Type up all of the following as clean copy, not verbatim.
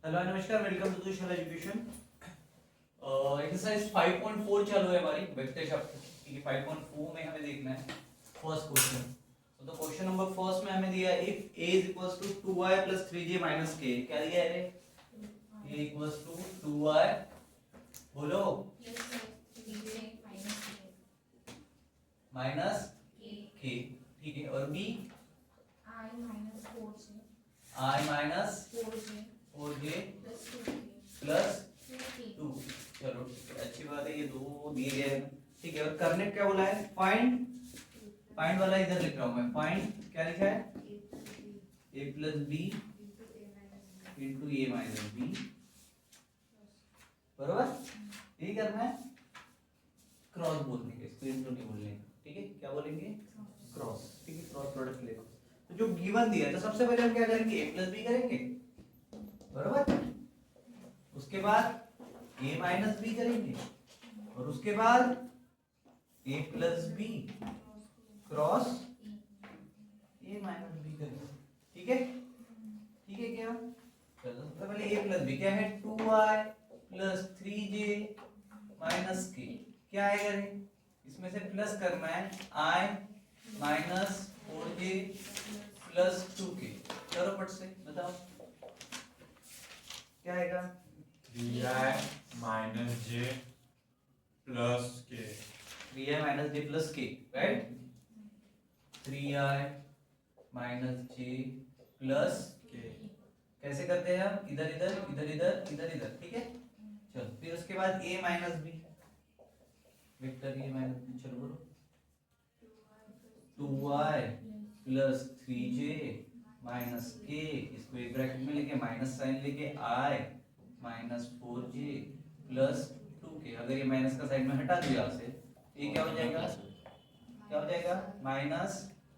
Hello नमस्कार, welcome to social education. Exercise 5.4 चालू है हमारी वेक्टर शब्द। ठीक है, 5.4 में हमें देखना है फर्स्ट क्वेश्चन। तो क्वेश्चन नंबर फर्स्ट में हमें दिया if a is equals to 2y plus 3j minus k। क्या दिया है? a इक्वल्स टू 2y, बोलो, माइनस k। ठीक है, और b i minus 4j plus 2। चलो ठीक है, अच्छी बात है, ये दो दिए गए हैं। ठीक है, और करने क्या बोला है? फाइंड। फाइंड वाला इधर लिख रहा हूं मैं। फाइंड क्या लिखा है? a plus B into A minus B, बराबर। यही करना है। क्रॉस बोलने के, इसको इंटू नहीं बोलने का। ठीक है, क्या बोलेंगे? क्रॉस। ठीक है, क्रॉस प्रोडक्ट लेगा। तो जो गिवन दिया है, तो सबसे पहले हम क्या करेंगे? a प्लस बी करेंगे, बराबर। उसके बाद a माइनस बी करेंगे, और उसके बाद a plus B cross a minus B करेंगे। ठीक है, ठीक है क्या? चलो सबसे पहले a प्लस बी क्या है? 2y plus 3j minus k। क्या आएगा रे? इसमें से प्लस करना है i minus 4j plus 2k। चलो पट से बताओ क्या आएगा? 3i minus J plus K. 3i minus J plus k, right. 3i minus J plus K कैसे करते हैं हम? इधर इधर इधर इधर इधर इधर। ठीक है, चलो फिर उसके बाद a minus B, vector a minus B. चलो बोलो 2y plus 3j minus k, इसको एक ब्रैकेट में लेके माइनस साइन लेके i minus 4j plus 2k। अगर ये माइनस का साइड में हटा दिया यहाँ से, ये क्या हो जाएगा? क्या हो जाएगा? माइनस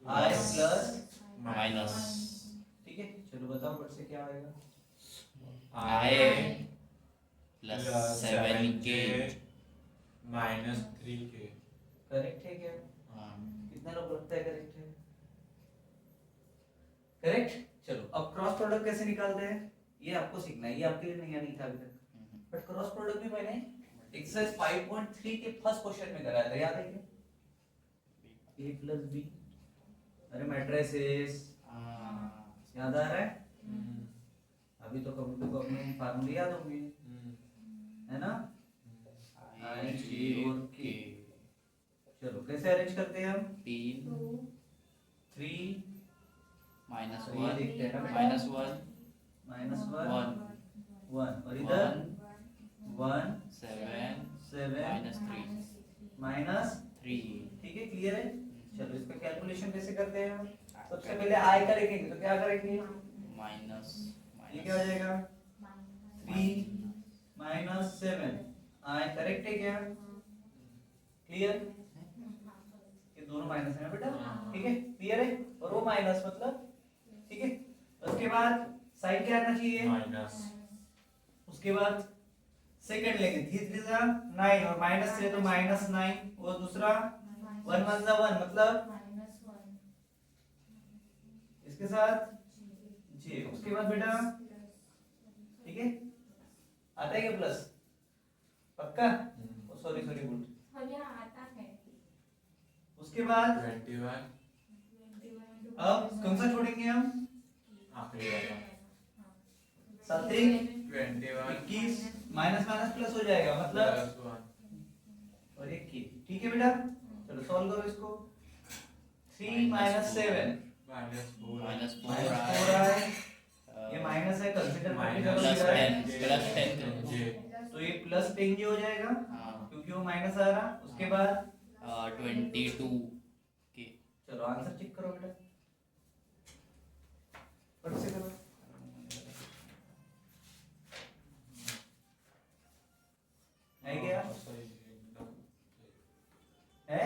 i प्लस माइनस ठीक है, चलो बताओ फट से क्या आएगा? i plus plus 7k। 7k minus 3k। Correct है क्या? हाँ, कितना लोग लगता है करेक्ट है? करेक्ट। चलो अब क्रॉस प्रोडक्ट कैसे निकालते हैं ये आपको सीखना है, ये आपके लिए नया नहीं था अभी तक। बट क्रॉस प्रोडक्ट भी मैंने एक्सरसाइज 5.3 के फर्स्ट क्वेश्चन में कराया था, याद है क्या? a प्लस बी, अरे मैट्रिसेस याद आ रहा है? अभी तो कभी तो अपने फार्मूले याद होंगे, है ना? i j और k। चलो कैसे अरेंज करते हैं हम? 3 माइनस और ये देखते हैं ना बेटा, माइनस वन माइनस 1 1 और इधर 1 7 7 माइनस 3 माइनस 3। ठीक है, क्लियर है? चलो इसका कैलकुलेशन कैसे करते हैं हम? सबसे पहले i का लिखेंगे, तो क्या करेंगे? माइनस ये क्या हो जाएगा? 3 माइनस 7 i। करेक्ट है क्या? क्लियर? ये दोनों माइनस है ना बेटा, ठीक है, क्लियर है? और वो माइनस मतलब ठीक है। उसके बाद साइन क्या आना चाहिए? माइनस उसके बाद सेकंड लेंगे, 3 3 और माइनस 3 तो माइनस 9, और दूसरा 1 1 मतलब इसके साथ j। उसके बाद बेटा ठीक है, आता है क्या प्लस? पक्का? Sorry sorry good. उसके बाद 21 अब कौन सा छोड़ेंगे हम? आखिरी वाला 7 21 21 माइनस माइनस प्लस हो जाएगा मतलब, प्लस 1 और एक की। ठीक है बेटा, चलो सॉल्व करो इसको। 3 माइनस 7 माइनस 4 माइनस माइनस 4 4 ये माइनस है, कंसीडर प्लस 10 प्लस 10 जे। तो ये प्लस 10 हो जाएगा हाँ, क्योंकि वो माइनस आ रहा। उसके बाद 22 के। चलो आंसर चेक करो बेटा, फट से करो। है क्या? है।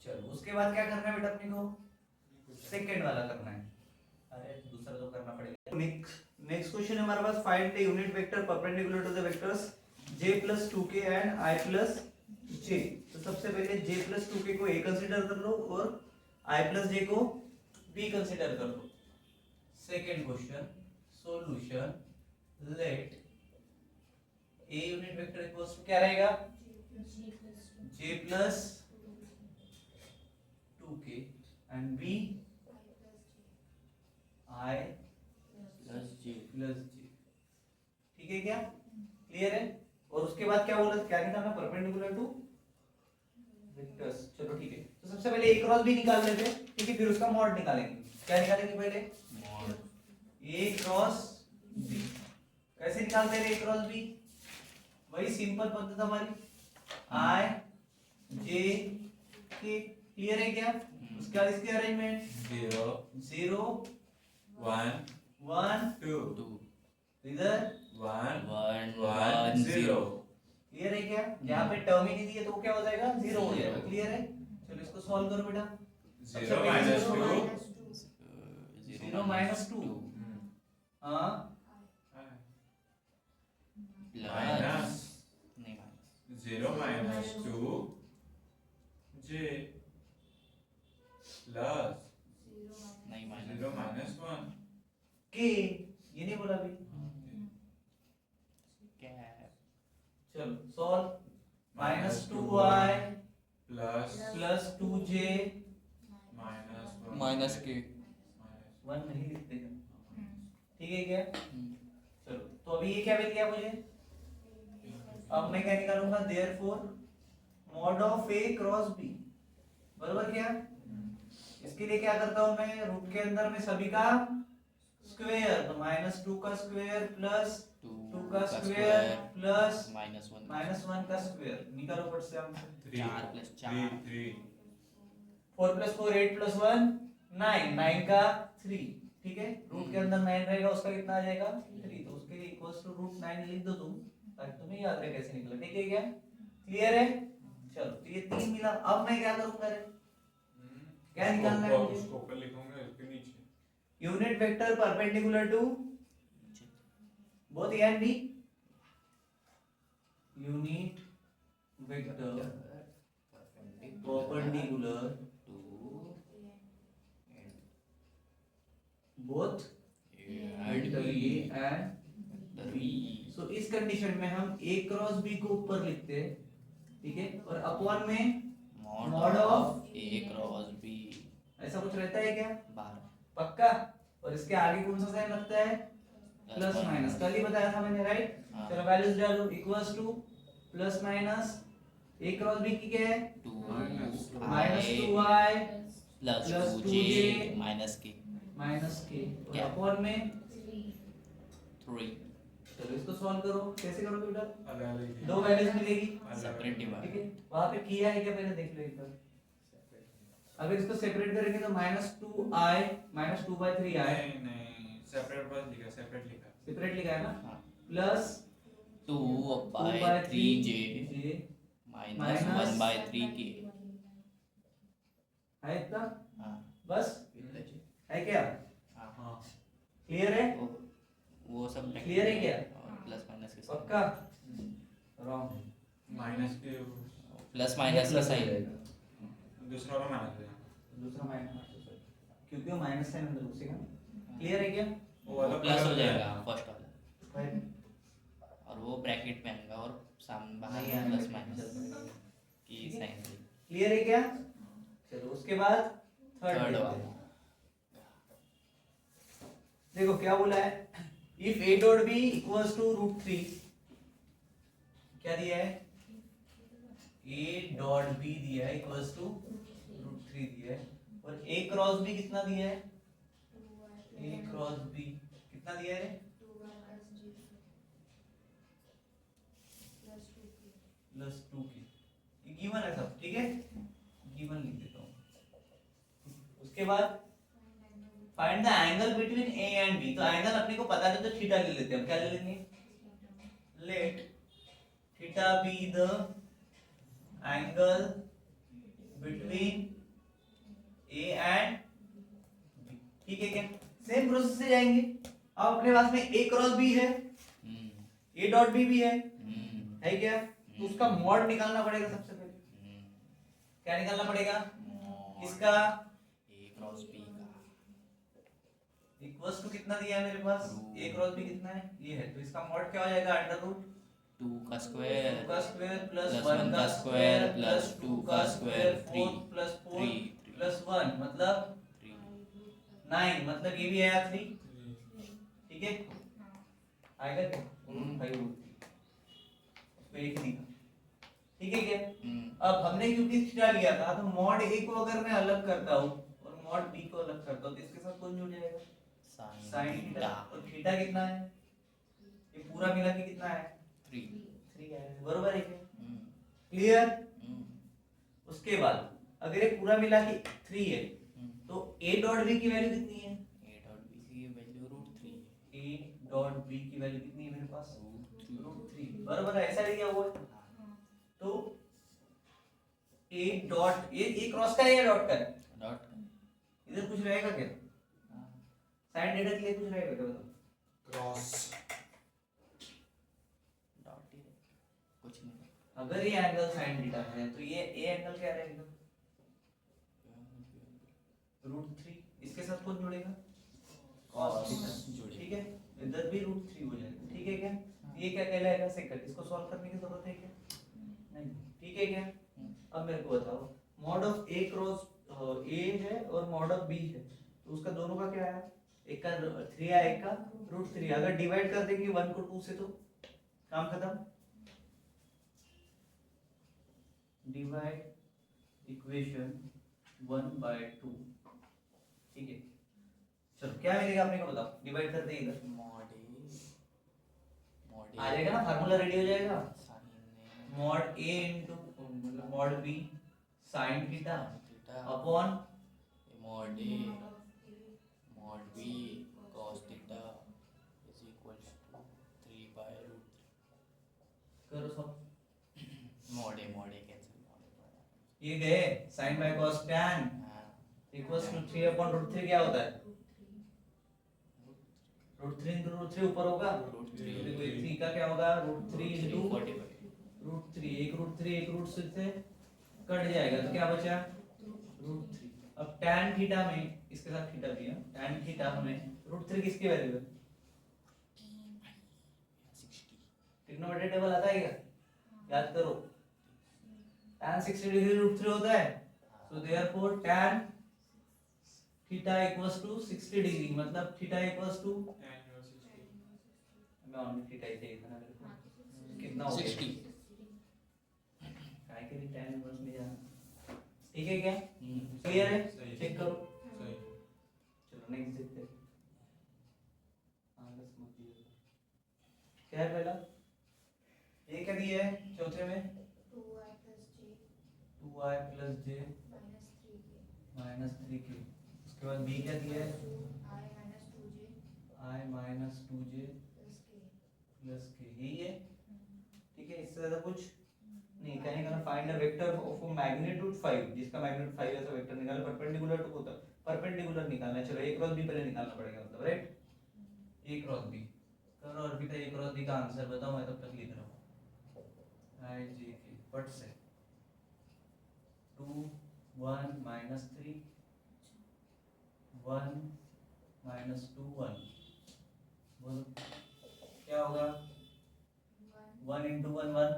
चलो उसके बाद क्या करना है बेटा अपने को? सेकंड वाला करना है। अरे दूसरा तो करना पड़ेगा। नेक्स्ट क्वेश्चन हमारे पास, find the unit vector perpendicular to the vectors j plus 2k and i plus j। तो सबसे पहले j प्लस 2k को a कंसीडर कर लो और i प्लस j को b कंसीडर कर लो। Second question, solution let a unit vector equals to क्या रहेगा j plus 2k and b i plus J plus j। ठीक है क्या, क्लियर है? और उसके बाद क्या बोला, क्या निकालना, परपेंडिकुलर टू वेक्टर्स। चलो ठीक है, तो सबसे पहले ए क्रॉस बी निकाल लेते हैं, ठीक है, फिर उसका मॉड निकालेंगे। क्या निकालेंगे पहले, मॉड ए क्रॉस बी। कैसे निकालते हैं ए क्रॉस बी, वही सिंपल पद्धत हमारी, आई जे के। क्लियर है क्या? उसके बाद इसकी अरेंजमेंट 0 0 1 1 2 2 इधर 1 1 1 1 0 0 क्लियर है क्या? यहाँ पे टर्म ही नहीं दी है तो वो क्या हो जाएगा, जीरो हो जाएगा। Zero. क्लियर है? चलो इसको सॉल्व करो बेटा। 0 minus 2 0 minus 2 हाँ प्लस नहीं माइनस 0 minus 2 j plus नहीं माइनस 0 minus 1 के, ये नहीं बोला अभी। कैप चलो solve, minus 2y plus plus 2j minus 1 minus के 1 नहीं लिखते क्या? ठीक है क्या? चलो तो अभी ये क्या मिल गया मुझे, अब मैं क्या निकालूंगा, therefore mod of A cross B, बरोबर क्या? इसके लिए क्या करता हूं मैं, रूट के अंदर में सभी का स्क्वायर, तो माइनस 2 का स्क्वायर प्लस 2 का स्क्वायर प्लस माइनस 1 माइनस 1 का स्क्वायर। निकालो फट से हम, 4 प्लस 3 4 3 4 प्लस 4 8 प्लस 1 9, 9 का 3। ठीक है, रूट के अंदर 9 रहेगा, उसका कितना आ जाएगा 3, तो उसके लिए इक्वल्स टू रूट 9 लिख दो तुम, ताकि तुम्हें याद रहे कैसे निकला। ठीक है क्या, क्लियर है? चलो तो ये 3 मिला, अब मैं क्या करूंगा रे, क्या निकालना है मुझे? उसको ऊपर लिखूंगा, इसके नीचे unit vector perpendicular to both A and B, unit vector perpendicular both vector A and B. So इस कंडीशन में हम ए क्रॉस बी को ऊपर लिखते हैं, ठीक है, और अपॉन में mod of A cross B ऐसा कुछ रहता है क्या, 12 पक्का? और इसके आगे कौन सा साइन लगता है, प्लस माइनस, कल ही बताया था मैंने, राइट? हाँ। चलो वैल्यूज डालो, इक्वल्स टू प्लस माइनस ए क्रॉस बी की क्या है, 2 minus 2y plus plus 2j minus के माइनस के, और क्या? अपॉन में 3 चलो इसको सॉल्व करो, कैसे करोगे बेटा, अलग अलग दो वैल्यूज मिलेगी, सेपरेट ठीक डिवाइड है, वहां पे किया है क्या पहले देख लो एक बार। अगर इसको सेपरेट करेंगे तो माइनस 2i माइनस 2/3i नहीं नहीं सेपरेट बस लिखा, सेपरेट लिखा सेपरेट लिखा है ना, हाँ plus 2/3j j minus 1/3k है इतना, हाँ बस है क्या, हाँ हाँ क्लियर है? वो सब Clear है क्या? प्लस माइनस के साथ पक्का? रॉन्ग, माइनस के प्लस माइनस का साइन दूसरा वाला माइनस है, दूसरा माइनस, क्योंकि वो माइनस साइन अंदर घुसेगा। क्लियर है क्या? वो वाला प्लस हो जाएगा फर्स्ट वाला, भाई और वो ब्रैकेट में आएगा और सामने बाहर नहीं में आएगा, प्लस माइनस की ठीक है? साइन से क्लियर है क्या? चलो उसके बाद थर्ड थर्ड देखते वाला हैं। देखो क्या बोला है, if a dot b equals to √3, क्या दिया है, a डॉट b दिया है इक्वल्स टू √3 दिया है, और a क्रॉस b कितना दिया है, a क्रॉस b कितना दिया है, प्लस 2k, ये गिवन है सब, ठीक है, गिवन लिख देता हूँ। उसके बाद find the angle between A and B, तो एंगल अपने को पता नहीं तो थीटा ले लेते हैं हम, क्या ले लेंगे, let theta be the angle between A and B. ठीक है क्या, सेम प्रोसेस से जाएंगे। अब अपने पास में ए क्रॉस बी है, ए डॉट बी भी है क्या, तो उसका मॉड निकालना पड़ेगा सबसे पहले। क्या निकालना पड़ेगा, किसका, ए क्रॉस बी का, इक्वल्स टू कितना दिया है मेरे पास, a क्रॉस b कितना है, ये है, तो इसका मॉड क्या हो जाएगा, अंडर रूट 2 का स्क्वायर का स्क्वायर प्लस प्लस 1 का स्क्वायर प्लस 2 का स्क्वायर 3 4 प्लस 4 3 प्लस 1 मतलब 3 9, मतलब ये भी आया 3, ठीक है, आएगा क्या, भाई रूट 3 तो एक नहीं था, ठीक है क्या। अब हमने क्योंकि थीटा लिया था तो मॉड a को अगर मैं अलग करता हूँ और मॉड b को अलग करता हूँ तो इसके साथ कौन जुड़ जाएगा, साइन थीटा, और थीटा कितना है, ये पूरा मिला के कितना है, 3 आएगा, बरोबर है क्या, क्लियर। उसके बाद अगर ये पूरा मिला के 3 है तो a डॉट b की वैल्यू कितनी है, a डॉट b की वैल्यू √3 है, a डॉट b की वैल्यू कितनी है मेरे पास, √3, बरोबर है, ऐसा लिया हुआ है। तो a डॉट ये क्रॉस का है या डॉट का है, डॉट इधर कुछ रहेगा क्या, साइन थीटा के लिए कुछ रहेगा क्या, बताओ, क्रॉस डॉट ही है, कुछ नहीं। अगर ये एंगल साइन थीटा है तो ये a एंगल क्या रहेगा, √3, इसके साथ कौन जुड़ेगा, cos थीटा, जुड़ेगा। ठीक है, इधर भी √3 हो जाएगा, ठीक है क्या, ये क्या कहलाएगा, सेकंड, इसको सॉल्व करने की जरूरत है क्या, नहीं, ठीक है क्या। अब मेरे को बताओ mod of a cross a है और मॉड ऑफ b है, तो उसका दोनों का क्या है, एक का 3 है एक का √3, अगर डिवाइड कर देंगे 1 को 2 से तो काम खत्म, डिवाइड इक्वेशन 1/2, ठीक है, चलो क्या मिलेगा अपने को बताओ, डिवाइड करते हैं इधर, मॉड आ जाएगा ना, फार्मूला रेडी हो जाएगा, साइन मॉड a इनटू मतलब mod b sin theta theta upon mod b cos theta is equals to 3/√3। करो सब, मॉड a कैंसिल, ये गए sin बाय cos tan हाँ इक्वल्स टू 3/√3 क्या होता है, √3 into √3 ऊपर होगा, √3 देखो 3 का क्या होगा, √3 into 45 √3, एक √3 एक रूट से कट जाएगा तो क्या बचा, √3। अब tan थीटा में इसके साथ थीटा भी है, tan थीटा में √3 किसकी वैल्यू है, 60 ट्रिग्नोमेट्री टेबल आता है क्या, याद करो, tan 60 डिग्री √3 होता है, so therefore tan theta equals to 60 डिग्री, मतलब थीटा इक्वल्स टू, मैं ओनली थीटा ही चाहिए था ना मेरे को, कितना हो गया 60 काय के लिए tan इनवर्स में जाना, ठीक है क्या, क्लियर है, सही। चेक करो, सही चलो नेक्स्ट देखते हैं, आलस मत दियो, क्या है पहला, ये क्या दिया है चौथे में, 2y plus j -3k, उसके बाद b क्या दिया है, i minus 2j plus k, यही है, ठीक है, इससे ज्यादा कुछ नहीं, कहेंगे find a vector of magnitude 5, जिसका मैग्नीट्यूड 5 ऐसा वेक्टर निकालना, परपेंडिकुलर टू होता है, परपेंडिकुलर निकालना है, चलो a क्रॉस b पहले निकालना पड़ेगा, मतलब राइट, a क्रॉस b करो, और भी a क्रॉस b का आंसर बताओ, मैं तब तक लिख रहा हूं, i j k व्हाट से 2 1 -3 1 -2 1, बोलो क्या होगा, 1 into 1 1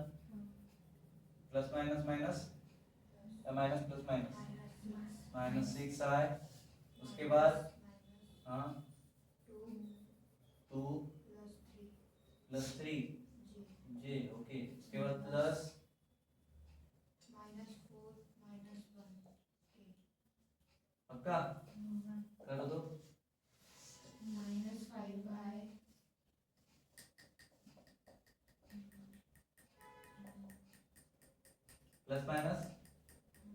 plus minus minus minus plus minus -6i, उसके बाद हाँ 2 प्लस 3 j, ओके, उसके बाद प्लस पक्का कर दो, प्लस माइनस,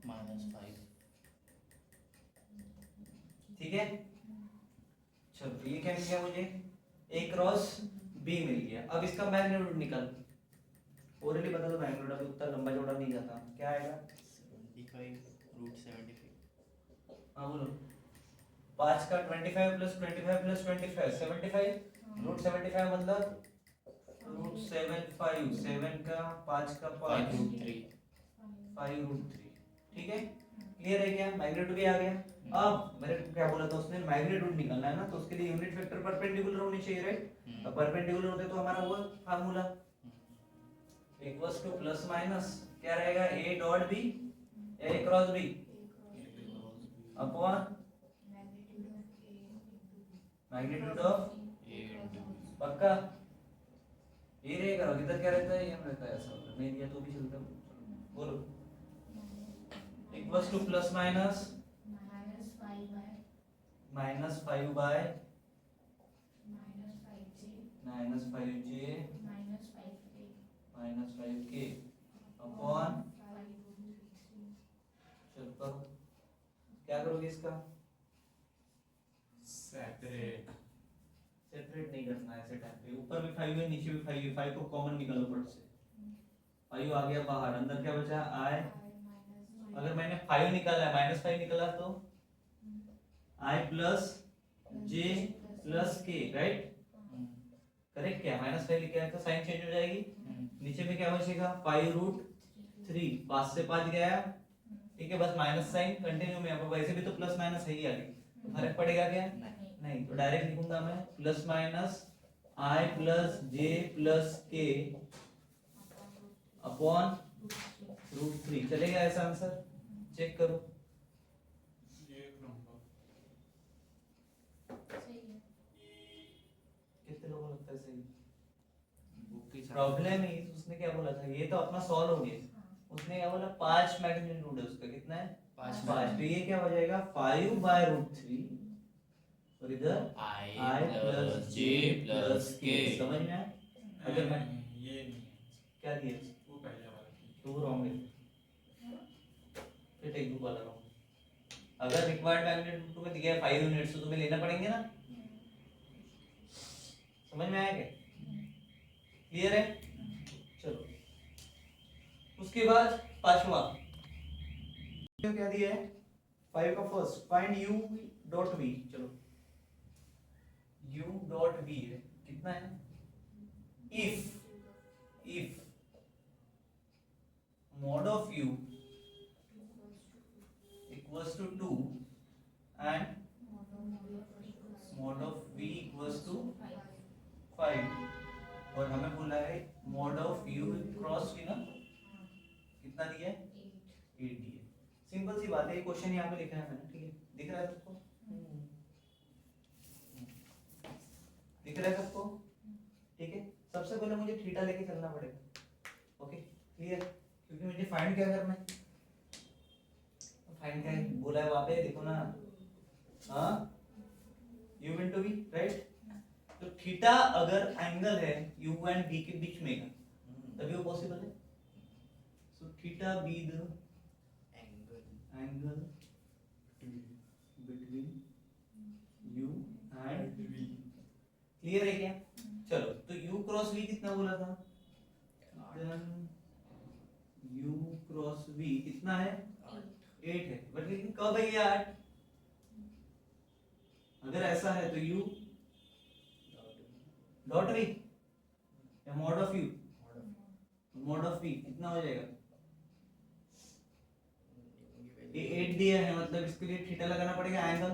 -5 ठीक है, चलो ये क्या मिल गया मुझे, a क्रॉस b मिल गया, अब इसका मैग्नीट्यूड निकाल, ओरली बता दो मैग्नीट्यूड, अभी उतना लंबा चौड़ा नहीं जाता, क्या आएगा, 75 हाँ बोलो, 5 का 25 प्लस 25 प्लस 25 75, √75 मतलब √75, 7 का 5 का 5 √3 5 √3, ठीक है, क्लियर है क्या? मैग्नीट्यूड भी आ गया। अब मेरे को क्या बोला था उसने, मैग्नीट्यूड निकालना है ना, तो उसके लिए यूनिट वेक्टर परपेंडिकुलर होनी चाहिए, राइट? अब परपेंडिकुलर होते तो हमारा वो formula equals two plus minus क्या रहेगा, a dot b a cross b upon magnitude of पक्का ये रहेगा। और इधर क्या रहता है, ये रहता है, ऐसा होता है, नहीं दिया तो भी चलता है। बोलो equals two plus minus minus 5 bye minus 5j minus 5k upon, चलो करो, क्या करोगे इसका, सेपरेट सेपरेट नहीं करना है ऐसे टाइम पे। ऊपर भी 5 है नीचे भी 5 है, 5 को कॉमन निकालो फट से, 5 आ गया बाहर, अंदर क्या बचा i। अगर मैंने 5 निकाला है -5 निकाला तो i plus j plus k, right? Correct क्या? -5 लिखा है तो साइन चेंज हो जाएगी, नीचे में क्या बचेगा 5√3, 5 से 5 गया, ठीक है, बस माइनस साइन कंटिन्यू में। अब वैसे भी तो प्लस माइनस है ही आगे, तो फर्क पड़ेगा क्या? नहीं, तो डायरेक्ट लिखूंगा मैं plus minus i plus j plus k upon √3, चलेगा ऐसा आंसर? चेक करो ये एक नंबर कितने लोगों को लगता है सही। बुक की प्रॉब्लम है उसने क्या बोला था, ये तो अपना सॉल्व हो गया, उसने क्या बोला 5 मैग्नीट्यूड है उसका, कितना है 5, तो ये क्या हो जाएगा 5/√3 और इधर i plus j plus k, समझ में आया? अगर मैं ये नहीं है, क्या दिया वो पहले वाला थी। तो रॉन्ग है, फिर टेक्निक वाला रॉन्ग। अगर रिक्वायर्ड मैग्नीट्यूड तुम्हें दिया है 5 यूनिट्स तो तुम्हें लेना पड़ेंगे ना, समझ में आया क्या? क्लियर है? चलो उसके बाद पांचवा क्या दिया है 5 का first, find u dot v। चलो u डॉट v है, कितना है, if mod of u equals to 2 and mod of v equals to 5, और हमें बोला है mod of u cross v ना, कितना दिया है 8 दिया। सिंपल सी बात है, ये क्वेश्चन यहाँ पे लिखा है मैंने, ठीक है, दिख रहा है सबको? दिख रहा है सबको? ठीक है, सबसे पहले मुझे थीटा लेके चलना पड़ेगा, ओके क्लियर? क्योंकि मुझे फाइंड क्या करना है, फाइंड क्या है बोला है वहां पे, देखो ना, हाँ u into v, राइट? तो थीटा अगर एंगल है u एंड v के बीच में का तभी वो पॉसिबल है। So theta be the angle between u and v, clear है क्या? चलो तो u क्रॉस v कितना बोला था, u क्रॉस v कितना है 8 है, बट लेकिन कब है ये 8? अगर ऐसा है तो u डॉट v या mod of u, mod of v कितना हो जाएगा, ये 8 दिया है, मतलब इसके लिए थीटा लगाना पड़ेगा एंगल,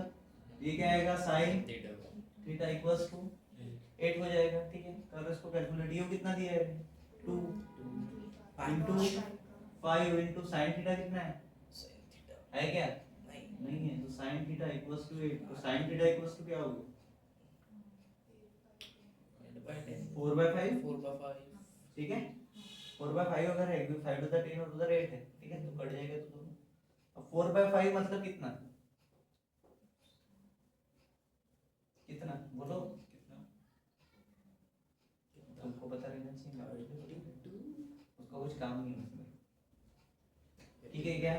ये क्या आएगा sin थीटा इक्वल्स टू 8 हो जाएगा, ठीक है? कर इसको कैलकुलेट, u कितना दिया है 2 into 5 into sin थीटा कितना है क्या? नहीं है, तो sin थीटा इक्वल्स टू 8, तो sin थीटा इक्वल्स टू क्या होगा 4/5, ठीक है? 4/5 अगर है, क्योंकि 5 to the 10 और उधर 8 है, ठीक है, तो कट जाएगा तो दोनों। अब 4/5 मतलब कितना, कितना बोलो, कितना? तुमको पता रहना चाहिए, उसका कुछ काम नहीं है उसमें, ठीक है क्या?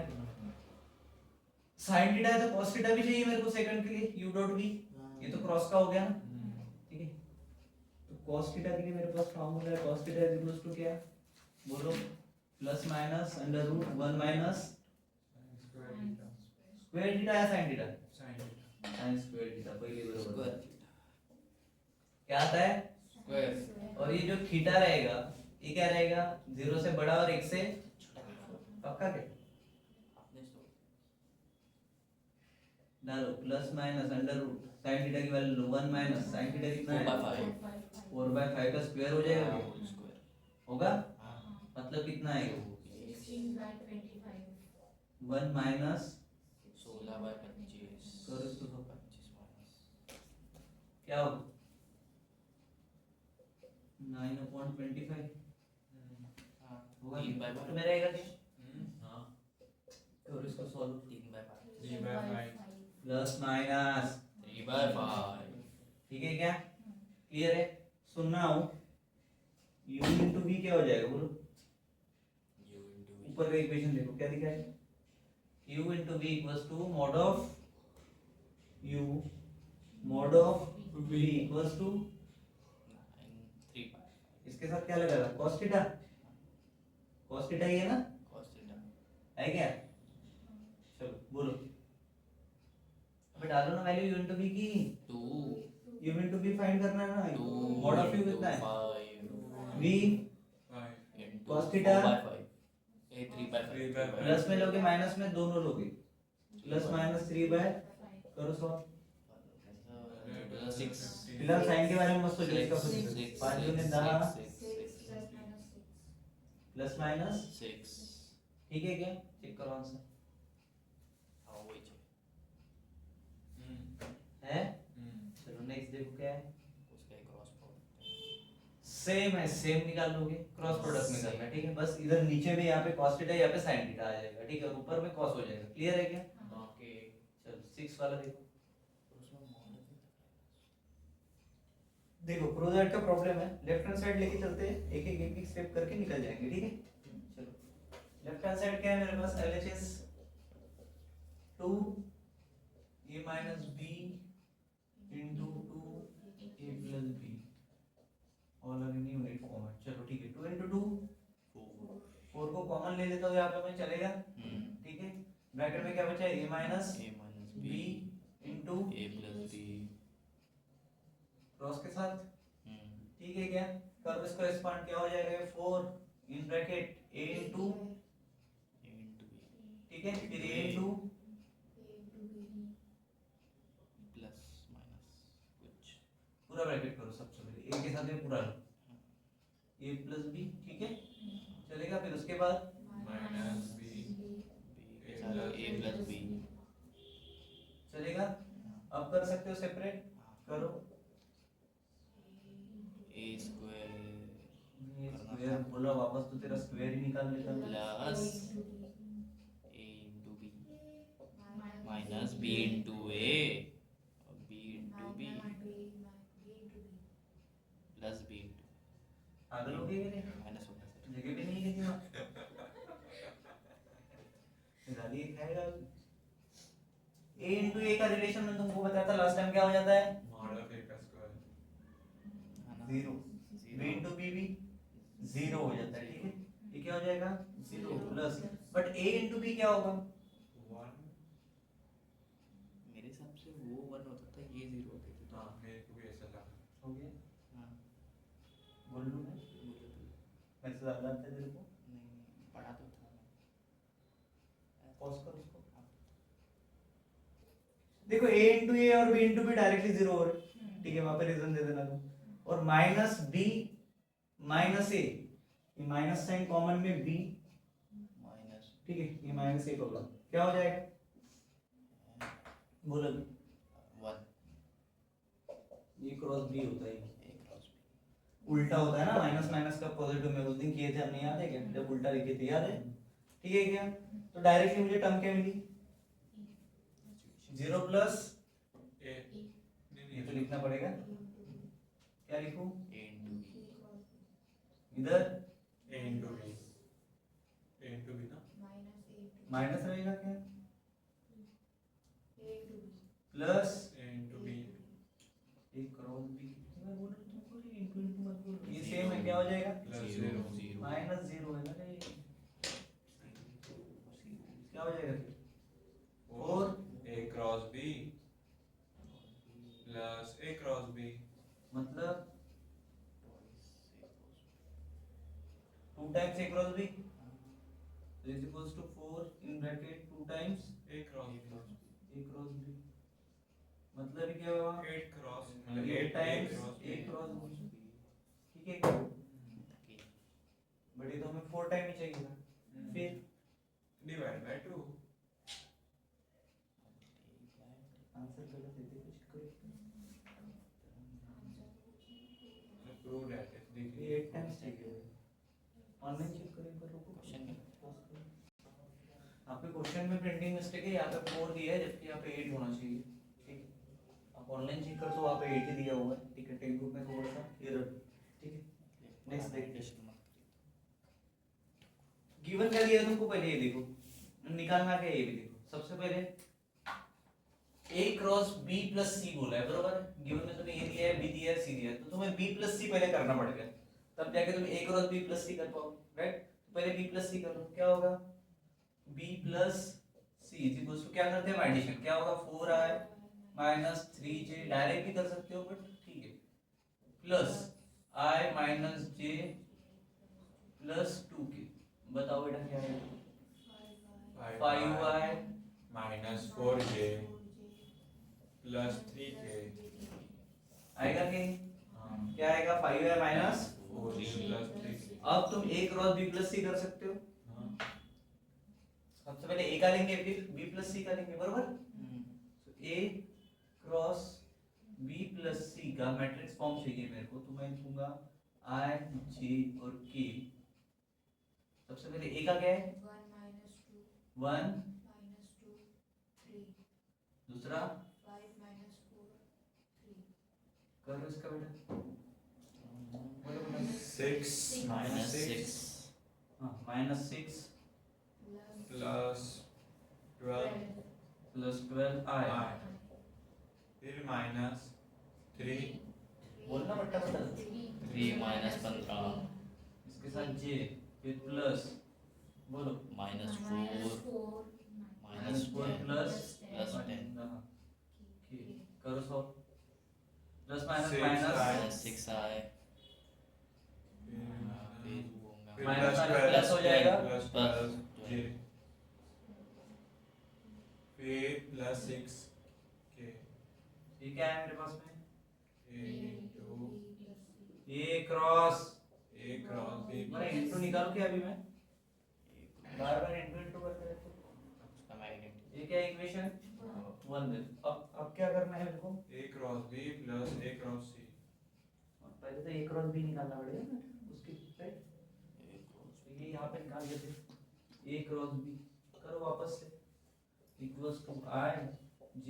sin थीटा है तो cos थीटा भी चाहिए मेरे को सेकंड के लिए, u डॉट v, ये तो क्रॉस का हो गया ना, ठीक है? तो cos थीटा के लिए मेरे पास फार्मूला है, cos theta is equals to क्या, बोलो plus minus under root 1 minus square theta या sin theta, sin square theta, पहले बराबर क्या आता है स्क्वायर, और ये जो थीटा रहेगा ये क्या रहेगा 0 से बड़ा और 1 से पक्का क्या, डालो plus minus under root sine theta की वैल्यू 1 माइनस साइन थीटा कितना है 4/5 का स्क्वायर हो जाएगा क्या? होल स्क्वायर होगा हाँ मतलब कितना आएगा 16/25 1 माइनस 16/25 करो इसको तो 25 माइनस क्या होगा 9/25 हाँ होगा 3/5 तो मेरा आएगा क्या? हाँ और इसको सॉल्व 3/5 3/5 प्लस माइनस 3/5 ठीक है क्या? क्लियर है? सुनना हो u इंटू v क्या हो जाएगा बोलो? u into v ऊपर का इक्वेशन देखो क्या दिखा है u into v equals to mod of u mod of v equals to 3/5 इसके साथ क्या लगेगा cos थीटा ही है ना cos theta है क्या? चलो बोलो अबे डालो ना वैल्यू u इंटू v की 2 u इंटू v फाइंड करना है ना 2 मॉड ऑफ u कितना है 5 v 5 into cos theta 4/5 ए 3/5 3/5 प्लस में लोगे माइनस में दोनों लोगे प्लस माइनस 3 बाय करो सॉल्व 6 फिलहाल साइन के बारे में मत सोचो इसका Six, कुछ six, 5 six, यूनिट six, दाना six, प्लस माइनस 6 ठीक है क्या चेक करो आंसर हाँ वही है है चलो नेक्स्ट देखो क्या है उसका एक क्रॉस प्रोडक्ट सेम है सेम निकाल लोगे क्रॉस प्रोडक्ट निकालना है ठीक है बस इधर नीचे में यहाँ पे cos थीटा यहाँ पे sin थीटा आ जाएगा ठीक है और ऊपर में cos हो जाएगा क्लियर है क्या ओके चलो 6 वाला देखो उसमें मॉडल देखो प्रोजेक्ट का प्रॉब्लम है लेफ्ट हैंड साइड लेके चलते हैं एक एक स्टेप करके निकल जाएंगे ठीक है चलो लेफ्ट हैंड साइड क्या है मेरे पास LHS 2 a minus b into 2 a plus b all are in unit format चलो ठीक है 2 into 2 4 को कॉमन ले लेता हूँ यहाँ पे मैं चलेगा ठीक है ब्रैकेट में क्या बचा है a minus a minus b b into a plus b cross के साथ ठीक है क्या कर्व इसको एक्सपांड क्या हो जाएगा 4 in bracket a into a into b ठीक है फिर a into प्लस माइनस कुछ पूरा ब्रैकेट करो सबसे पहले a के साथ ये पूरा लो a plus b ठीक है चलेगा फिर उसके बाद माइनस b b के साथ a plus b चलेगा अब कर सकते हो सेपरेट करो a square ये स्क्वायर बोला वापस तो तेरा स्क्वायर ही निकाल लेता plus a into b minus b into a और b into b plus b into पागल हो गए क्या माइनस होगा सर जगह पे नहीं है किसी वहाँ गाली खाएगा a into a का रिलेशन में तुमको बताया था लास्ट टाइम क्या हो जाता है मॉड ऑफ a का square zero b into b भी जीरो हो जाता है ठीक है ये क्या हो जाएगा zero plus but a into b क्या होगा 1 मेरे हिसाब से वो 1 होता था ये 0 होते थे हाँ मेरे को भी ऐसा लगा हो गया हाँ बोल लूँ मैं बोलो तो मैं तो ज्यादा आता है तेरे को नहीं पढ़ा तो था पॉज कर उसको देखो a into a और b into b directly zero हो रहे हैं ठीक है वहां पे रीजन दे देना तुम और माइनस b माइनस a ये माइनस साइन कॉमन में b माइनस ठीक है ये माइनस a होगा क्या हो जाएगा बोलो 1 ये क्रॉस b होता है a क्रॉस b उल्टा होता है ना माइनस माइनस का पॉजिटिव में उस दिन किए थे हमने याद है क्या जब उल्टा लिखे थे याद है ठीक है क्या तो डायरेक्टली मुझे टर्म क्या मिली 0 प्लस a नहीं ये तो नहीं लिखना पड़ेगा क्या लिखूं a into b इधर a into b ना माइनस रहेगा क्या प्लस a into b एक क्रॉस b मैं बोल रहा हूं तुमको ये इनटू इनटू मत बोलो ये सेम है क्या हो जाएगा प्लस 0 0 0 माइनस 0 है ना ये क्या हो जाएगा फिर और a cross b plus a cross b मतलब 2 times a cross b is equals to 4 in bracket 2 times a cross b a cross b मतलब क्या हुआ 8 क्रॉस A मतलब 8 times cross A cross B, ठीक है। Okay. बट ये तो हमें 4 टाइम ही चाहिए था, फिर डिवाइड बाय 2 आंसर गलत है, देखो चेक करो। प्रूव दैट इज ये 8 टाइम्स चाहिए, ऑनलाइन चेक करो एक बार, रुको Question में। pause करो। आपके क्वेश्चन में प्रिंटिंग मिस्टेक है, यहाँ पे 4 दिया है जबकि यहाँ पे 8 होना चाहिए, ठीक है। आप ऑनलाइन चेक कर तो वहाँ पे 8 ही दिया हुआ है, ठीक है। टेक्स्ट बुक में थोड़ा सा एरर, ठीक है। नेक्स्ट देखते हैं। गिवन क्या दिया है तुमको, पहले ये देखो, निकालना क्या है ये भी देखो। सबसे पहले A cross B plus C बोला है, बरोबर है। गिवन में तुम्हें A दिया है, B दिया है, C दिया है, तो तुम्हें B प्लस C पहले करना पड़ेगा, तब जाके तुम A cross B plus C कर पाओगे, राइट। तो पहले B प्लस C कर लो, क्या होगा B plus C is equals to, क्या करते हैं एडिशन, क्या होगा 4i माइनस 3j, डायरेक्ट भी कर सकते हो बट ठीक है, plus i minus j plus 2k। बताओ बेटा क्या है, 5i minus 4j plus 3k आएगा कि नहीं? हाँ क्या आएगा 5i minus. 4j plus 3k अब तुम A cross B plus C कर सकते हो। हाँ सबसे पहले A का लेंगे फिर B प्लस C का लेंगे, बरोबर। तो A cross B plus C का मैट्रिक्स फॉर्म चाहिए मेरे को, तो मैं लिखूंगा I J और K। सबसे पहले A का क्या है 1, दूसरा करो इसका बेटा, बोलो बेटा। 6 माइनस 6 हाँ माइनस 6 प्लस 12 प्लस 12i, फिर माइनस 3 बोलना बट्टा बट्टा। 3 माइनस 15 इसके साथ J, फिर प्लस, बोलो माइनस 4 माइनस 4 प्लस प्लस 10 करो solve, plus minus 6i minus minus 6i फिर माइनस प्लस माइनस प्लस हो जाएगा, प्लस 12 j फिर प्लस 6k ये क्या है मेरे पास में a into A cross, a cross b मैंने इनटू निकाल के अभी मैं बार बार इनटू इनटू करते रहते हो। उसका मैग्नीट्यूड ये क्या इक्वेशन 1 दे। अब क्या करना है मेरे को, a cross b plus a cross c पहले तो A क्रॉस B निकालना पड़ेगा ना उसके, राइट। तो ये यहाँ पे निकाल देते A क्रॉस B, करो वापस से equals to I J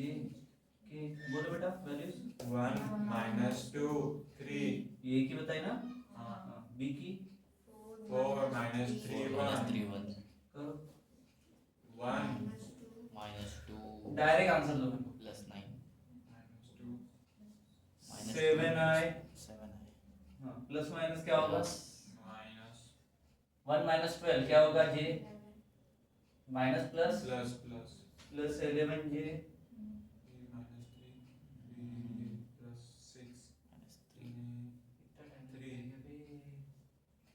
K, बोलो बेटा वैल्यूज। 1 माइनस 2 3 ये की बताई ना, हाँ B की 4 माइनस 3 माइनस 1 3 1 करो, 1 माइनस 2 डायरेक्ट आंसर दो मेरे को। Plus 9 minus 2 minus 7i 7i हाँ, प्लस माइनस क्या होगा माइनस 1 माइनस 12 क्या होगा J, minus plus plus plus plus 11J minus 3 plus 6 minus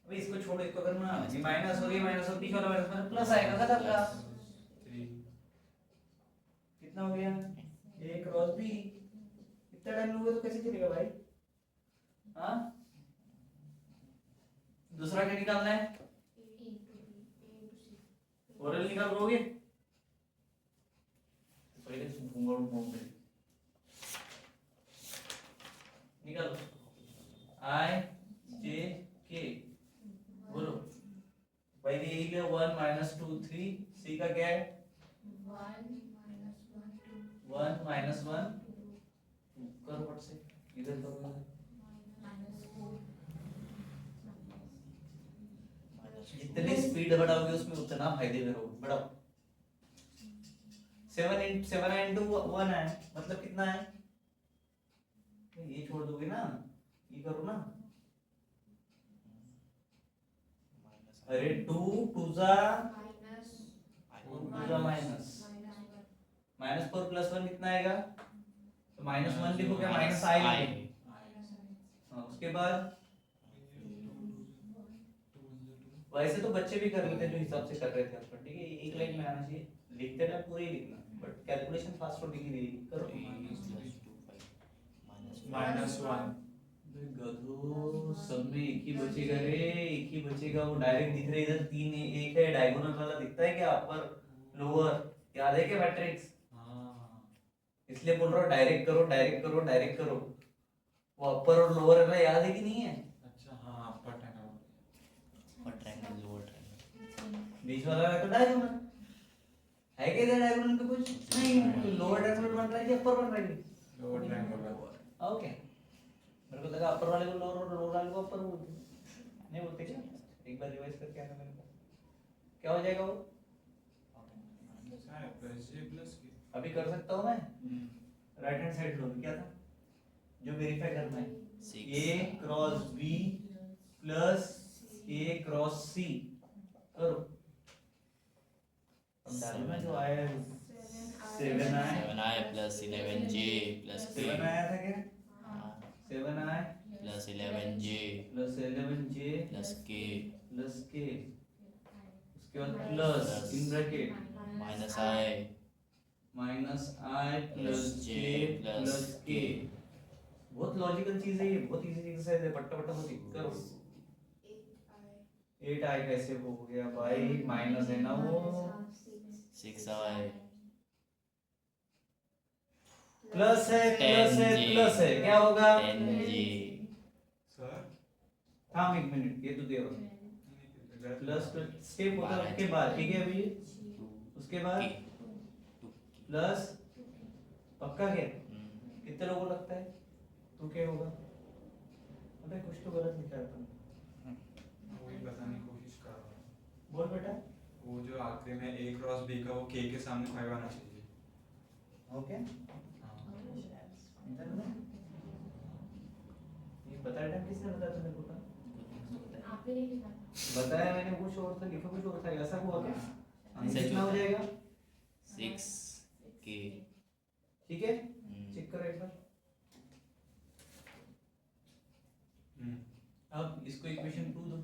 अबे इसको छोड़ो, इसको करना, ये माइनस हो गई, माइनस और पीछे वाला माइनस मतलब प्लस आएगा खत्म का। 3 कितना हो गया A क्रॉस B, इतना टाइम लोगे तो कैसे चलेगा भाई। हाँ दूसरा क्या निकालना है, ओरल निकाल पाओगे, पहले घूंगा घूम निकालो I J K, बोलो भाई ये ही लिया 1 माइनस 2 3, C का क्या है 1 माइनस 1 करो फट से, इधर करो इधर। जितनी स्पीड बढ़ाओगे उसमें उतना फायदे में रहोगे, बढ़ाओ। 7 into 1 है, मतलब कितना है, ये छोड़ दोगे ना, ये करो ना, अरे 2 2 जा माइनस माइनस 4 प्लस 1 कितना आएगा, तो माइनस 1 लिखोगे, माइनस I लिखोगे। हाँ उसके बाद वैसे तो बच्चे भी कर लेते हैं जो हिसाब से कर रहे थे अपन, ठीक है। एक लाइन में आना चाहिए, लिखते ना पूरे ही लिखना, बट कैलकुलेशन फास्ट होने की नहीं करो। 3 प्लस 2 -1 गधो सब में एक ही बचेगा रे, एक ही बचेगा। वो डायरेक्ट दिख रहा है इधर, तीन एक है, डायगोनल वाला दिखता है क्या, अपर लोअर, याद है क्या मैट्रिक्स? हाँ इसलिए बोल रहा हूँ डायरेक्ट करो, डायरेक्ट करो, डायरेक्ट करो। वो अपर और लोअर है ना, याद है कि नहीं है? अच्छा हाँ अपर ट्रायंगल और ट्रायंगल लोअर ट्रायंगल बीच वाला है तो डायगोनल है क्या? इधर डायगोनल पे कुछ नहीं, तो लोअर डायगोनल बन रहा है कि अपर बन रहा है? लोअर ट्रायंगल ओके, मेरे को लगा अपर वाले को लोअर और लोअर वाले को अपर बोलते हैं। नहीं बोलते क्या? एक बार रिवाइज करके आना मेरे को, क्या हो जाएगा वो? प्लस जे प्लस के अभी कर सकता हूँ मैं। राइट हैंड साइड लो, क्या था जो वेरीफाई करना है? ए क्रॉस बी प्लस ए क्रॉस सी करो। अब डालू ना जो आया है 7i 7i plus 11j plus k 7 आया था क्या? 7i plus 11j plus 11j plus k plus के, उसके बाद plus in bracket minus i minus I plus j J plus plus k। के। बहुत लॉजिकल चीज है ये, बहुत इजी एक्सरसाइज है, पट्टा पट्टा होती करो। 8i कैसे हो गया भाई? माइनस है ना वो, 6i प्लस है, प्लस है, 10J प्लस है, क्या होगा? 10j सर हाँ एक मिनट, ये तो दे रहा प्लस स्टेप होता है उसके बाद, ठीक है अभी उसके बाद प्लस पक्का क्या? कितने लोगों को लगता है तो क्या होगा? अबे कुछ तो गलत लिखा है अपन, वही बताने की कोशिश कर रहा हूँ। बोल बेटा। वो जो आखिरी में a क्रॉस b का वो k के सामने 5 आना चाहिए। ओके, हाँ इधर में ये बताया था, किसने बताया था मेरे को? आपने नहीं लिखा बताया मैंने, कुछ और था लिखा, कुछ और था, ऐसा हुआ क्या? ऐसा कितना हो जाएगा? 6k ठीक है, चेक करो एक बार। अब इसको इक्वेशन 2 दो।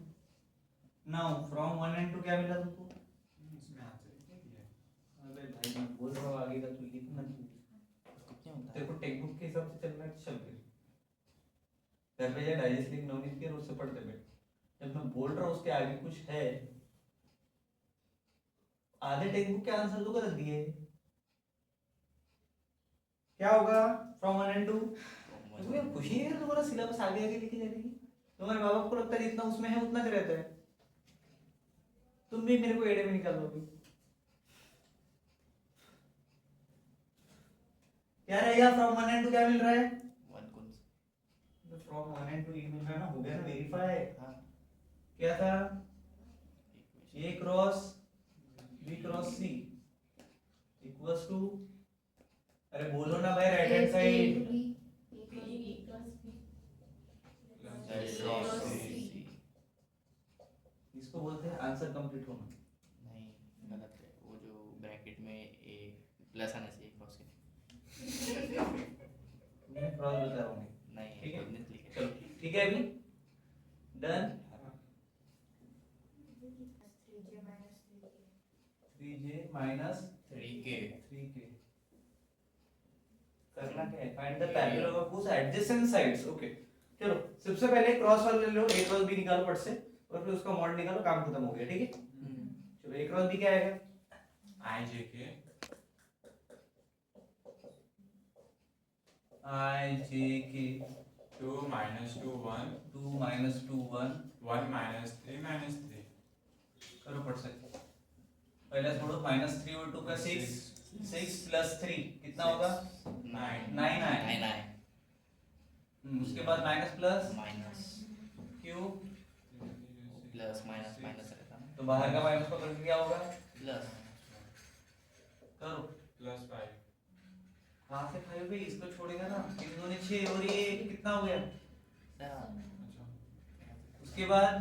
नाउ फ्रॉम 1 and 2 क्या मिला तुमको? इसमें आंसर ही नहीं दिया। अबे भाई मैं बोल रहा हूँ आगे का तू लिख ना, तू कितने होता तेरे को टेक्स्ट बुक के हिसाब से चलना है तो चल फिर घर पे जा डाइजेस्ट लिंक नवनीत के रोज से पढ़ते बैठ। जब मैं बोल रहा हूँ उसके आगे कुछ है, आधे टेक्स्ट बुक के आंसर तो गलत दिए। क्या होगा फ्रॉम 1 and 2? तो यार खुशी है यार, तुम्हारा सिलेबस आगे आगे लिखे जाने की। तुम्हारे माँ बाप को लगता है जितना उसमें है उतना ही रहता है, तुम भी मेरे को एड़े में निकाल दोगे। क्या रहेगा फ्रॉम 1 and 2? क्या मिल रहा है? वन कौन सा? फ्रॉम 1 and 2 ये मिल रहा है ना, हो गया ना वेरीफाई। हाँ क्या था? a cross b cross c equals to, अरे बोलो ना भाई, right hand side cross C। इसको बोलते हैं आंसर कंप्लीट होना। नहीं गलत है, वो जो ब्रैकेट में ए प्लस आने से क्रॉस के मैं क्रॉस बता रहा हूँ नहीं ठीक है? खुद ने लिखे। चलो ठीक है, अभी done. 3j minus 3k 3k करना क्या है? Find the parallel of both adjacent sides. Okay चलो सबसे पहले क्रॉस वाले ले लो, a क्रॉस b निकालो पट से और फिर उसका मॉड निकालो, काम खत्म हो गया। ठीक है चलो, a क्रॉस b क्या आएगा? i j k I j k 2 minus 2 1 2 minus 2 1 1 minus 3 minus 3 करो पट से। पहले छोड़ो, माइनस 3 और 2 का 6 6 प्लस 3 कितना होगा? 9 9 आए। 9 आए उसके बाद माइनस प्लस माइनस क्यों? प्लस माइनस माइनस रहता ना तो बाहर का माइनस पकड़ के क्या होगा? प्लस करो प्लस 5 कहाँ से खाओगे? इसको छोड़ेगा ना, 3 दूनी 6 और ये कितना हो गया? 7 अच्छा उसके बाद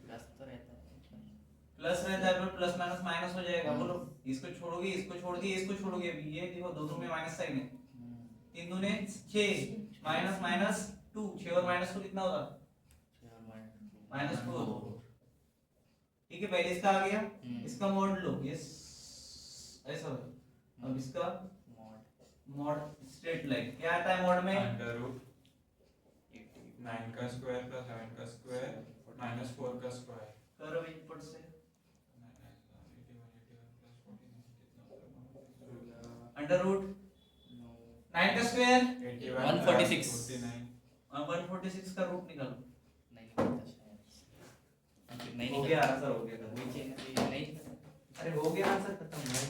प्लस तो रहता है प्लस रहता है, पर प्लस माइनस माइनस हो जाएगा। बोलो इसको छोड़ोगे, इसको छोड़ दिए, इसको छोड़ोगे, अभी ये देखो दोनों में माइनस साइन है। 3 दूने 6 माइनस माइनस 2, 6 और माइनस 2 कितना होगा? -4। ठीक है, पहले इसका आ गया, इसका मॉड लो, यस ऐसा हो। अब इसका मॉड स्ट्रेट लाइन क्या आता है मॉड में? अंडर रूट 9 का स्क्वायर प्लस 7 का स्क्वायर माइनस 4 का स्क्वायर करो इनपुट से अंडर रूट 9 का स्क्वायर 146 और 146 का रूट निकालो। नहीं निकलता शायद, नहीं हो गया आंसर, हो गया वही चाहिए ना, नहीं अरे हो गया आंसर, खत्म भाई,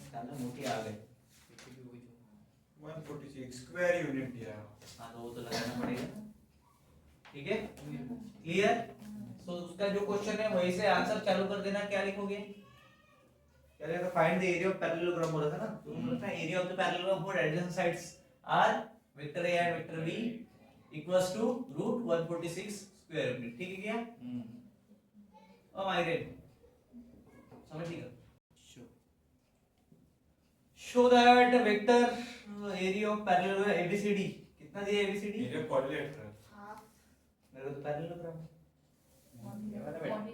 साला मोटी आ गए। 146 स्क्वायर यूनिट दिया है। हाँ तो वो तो लगाना पड़ेगा, ठीक है क्लियर। सो उसका जो क्वेश्चन है वही से आंसर चालू कर देना। क्या लिखोगे? क्या लिखोगे? Find the area of parallelogram बोला था ना, तो बोलता है area of the parallelogram for adjacent sides are vector A and vector B equals to root 146 square unit. ठीक है क्या? ओ माइग्रेट समझिएगा। Show that vector area of parallelogram ABCD कितना दिया? एबीसीडी मेरे कोऑर्डिनेटर हाफ मेरे को तो पैरेललोग्राम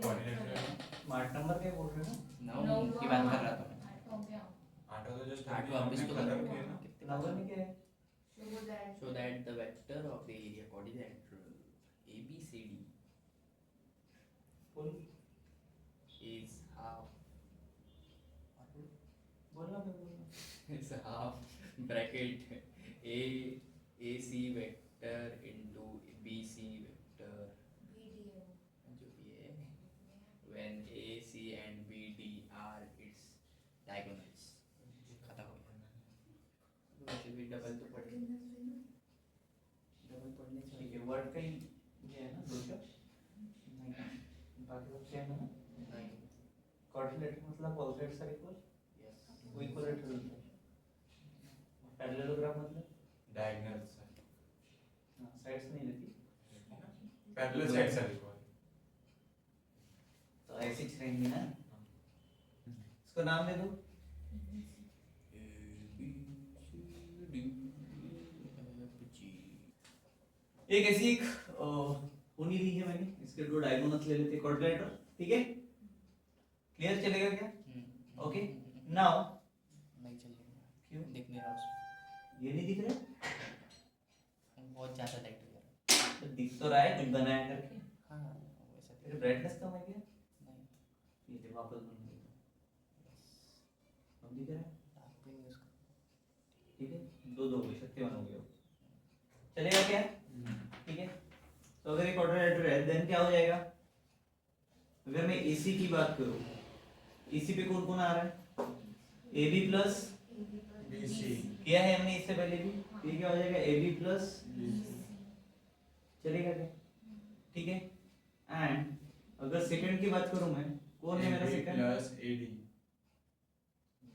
कोऑर्डिनेटर स्मार्ट नंबर क्या बोल रहे हो? नौ की बात कर रहा था मैं। आटा तो जस्ट आठ वापस तो खत्म कर किया ना। नंबर में क्या है? So that the vector of the area quadrilateral ABCD बोल is half बोलना क्या बोलना? is half bracket A AC vector into BC vector जो भी है when AC and BD are its diagonals। खत्म हो गया। वैसे भी डबल तो पढ़ने ठीक है वर्ड का ही ये है ना दो शब्द नहीं बाकी सब सेम है ना। नहीं कोऑर्डिनेट मतलब all sides are equal yes वो इक्विलेटरल होता है। पैरेललोग्राम मतलब डायगोनल्स हां साइड्स नहीं रहती पैरेलल साइड्स आर इक्वल। तो ऐसे ही रहेंगे ना। इसको नाम दे दो। एक ऐसी एक होनी दी है मैंने, इसके दो डायगोनल्स ले लेते क्वाड्रिलेटरल, ठीक है क्लियर चलेगा क्या? ओके नाउ नहीं चलेगा क्यों दिख नहीं रहा उसमें, ये नहीं दिख रहा? बहुत ज़्यादा लाइट हो जा रहा तो दिख तो रहा है कुछ बनाया करके। है। हाँ वैसा तेरे ब्राइटनेस कम है क्या? नहीं ये दे वापस बन गया। अब दिख रहा है डार्क पे नहीं उसका। ठीक है दो दो हो गए 57 हो गया चलेगा क्या? ठीक है तो अगर ये क्वाड्रिलेटरल है देन क्या हो जाएगा? अगर मैं AC की बात करूं AC पे कौन कौन आ रहा है? AB प्लस बीसी किया है हमने इससे पहले भी, ये क्या हो जाएगा AB प्लस चलेगा क्या? ठीक है एंड अगर सेकंड की बात करूं मैं कौन है मेरा second? Plus AD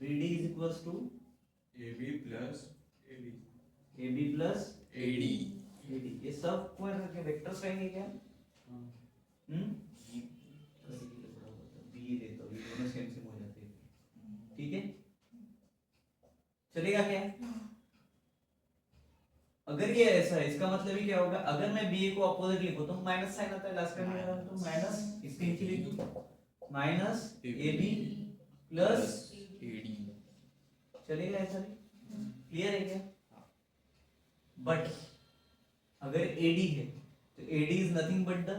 BD is equals to AB plus AD AB plus AD AD ये सब कौन के वेक्टर्स रहेंगे क्या? B लेता हूं ये दोनों सेम सेम हो जाते हैं ठीक है चलेगा क्या? अगर ये ऐसा है इसका मतलब ही क्या होगा? अगर मैं BA को अपोजिट लिखूं तो माइनस साइन आता है लास्ट में मेरा तो माइनस इसके नीचे लिख दूं माइनस AB प्लस AD चलेगा ऐसा भी क्लियर है क्या? बट अगर AD है तो AD is nothing but the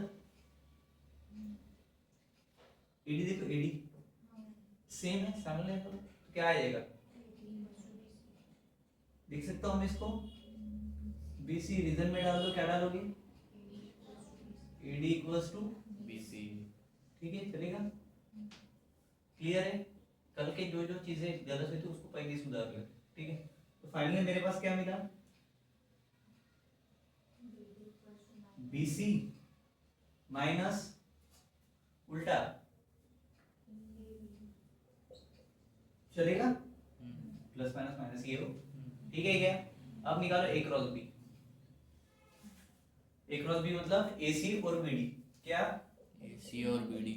AD देखो AD सेम है सामने है तो क्या आ जाएगा? देख सकता हूं मैं इसको BC रीजन में डाल दो क्या डालोगे? AD इक्वल्स टू BC ठीक है चलेगा क्लियर है? कल के जो जो चीजें गलत हुई थी उसको पहले ही सुधार ले ठीक है तो फाइनली मेरे पास क्या मिला? BC माइनस उल्टा चलेगा प्लस माइनस माइनस ये हो ठीक है क्या? अब निकालो A क्रॉस B मतलब AC और BD क्या? AC और BD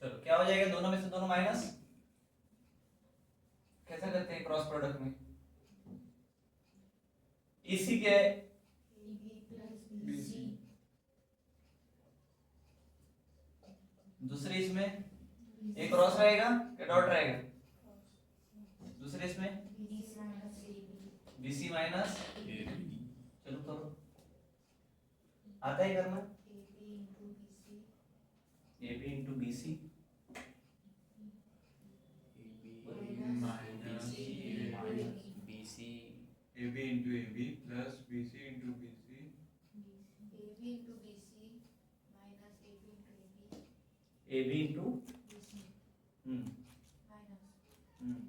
चलो क्या हो जाएगा? दोनों में से दोनों माइनस कैसा करते हैं क्रॉस प्रोडक्ट में? AC क्या है? दूसरे इसमें एक क्रॉस रहेगा क्या डॉट रहेगा? दूसरे दूसरे इसमें BC minus AB. BC minus AB चलो करो, आता है करना AB into BC. AB into BC minus BC AB into AB plus BC into BC AB into BC minus AB into AB into BC minus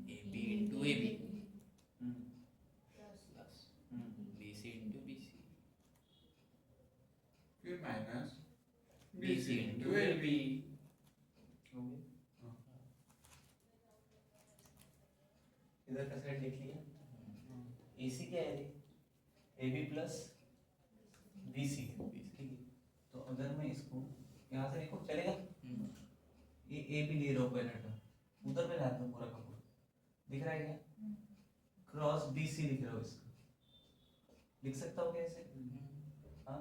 AB into AB plus plus BC into BC फिर minus BC into AB हो गया। इधर का side देख लिया, AC क्या है रे, AB प्लस BC, ठीक है। तो अगर मैं इसको यहाँ से लिखूं चलेगा, ये AB ले रहा हूँ पहले टर्म, उधर पे लाता हूँ पूरा का पूरा, दिख रहा है क्या, क्रॉस BC लिख रहा हूँ इसका, लिख सकता हूँ कैसे, हाँ।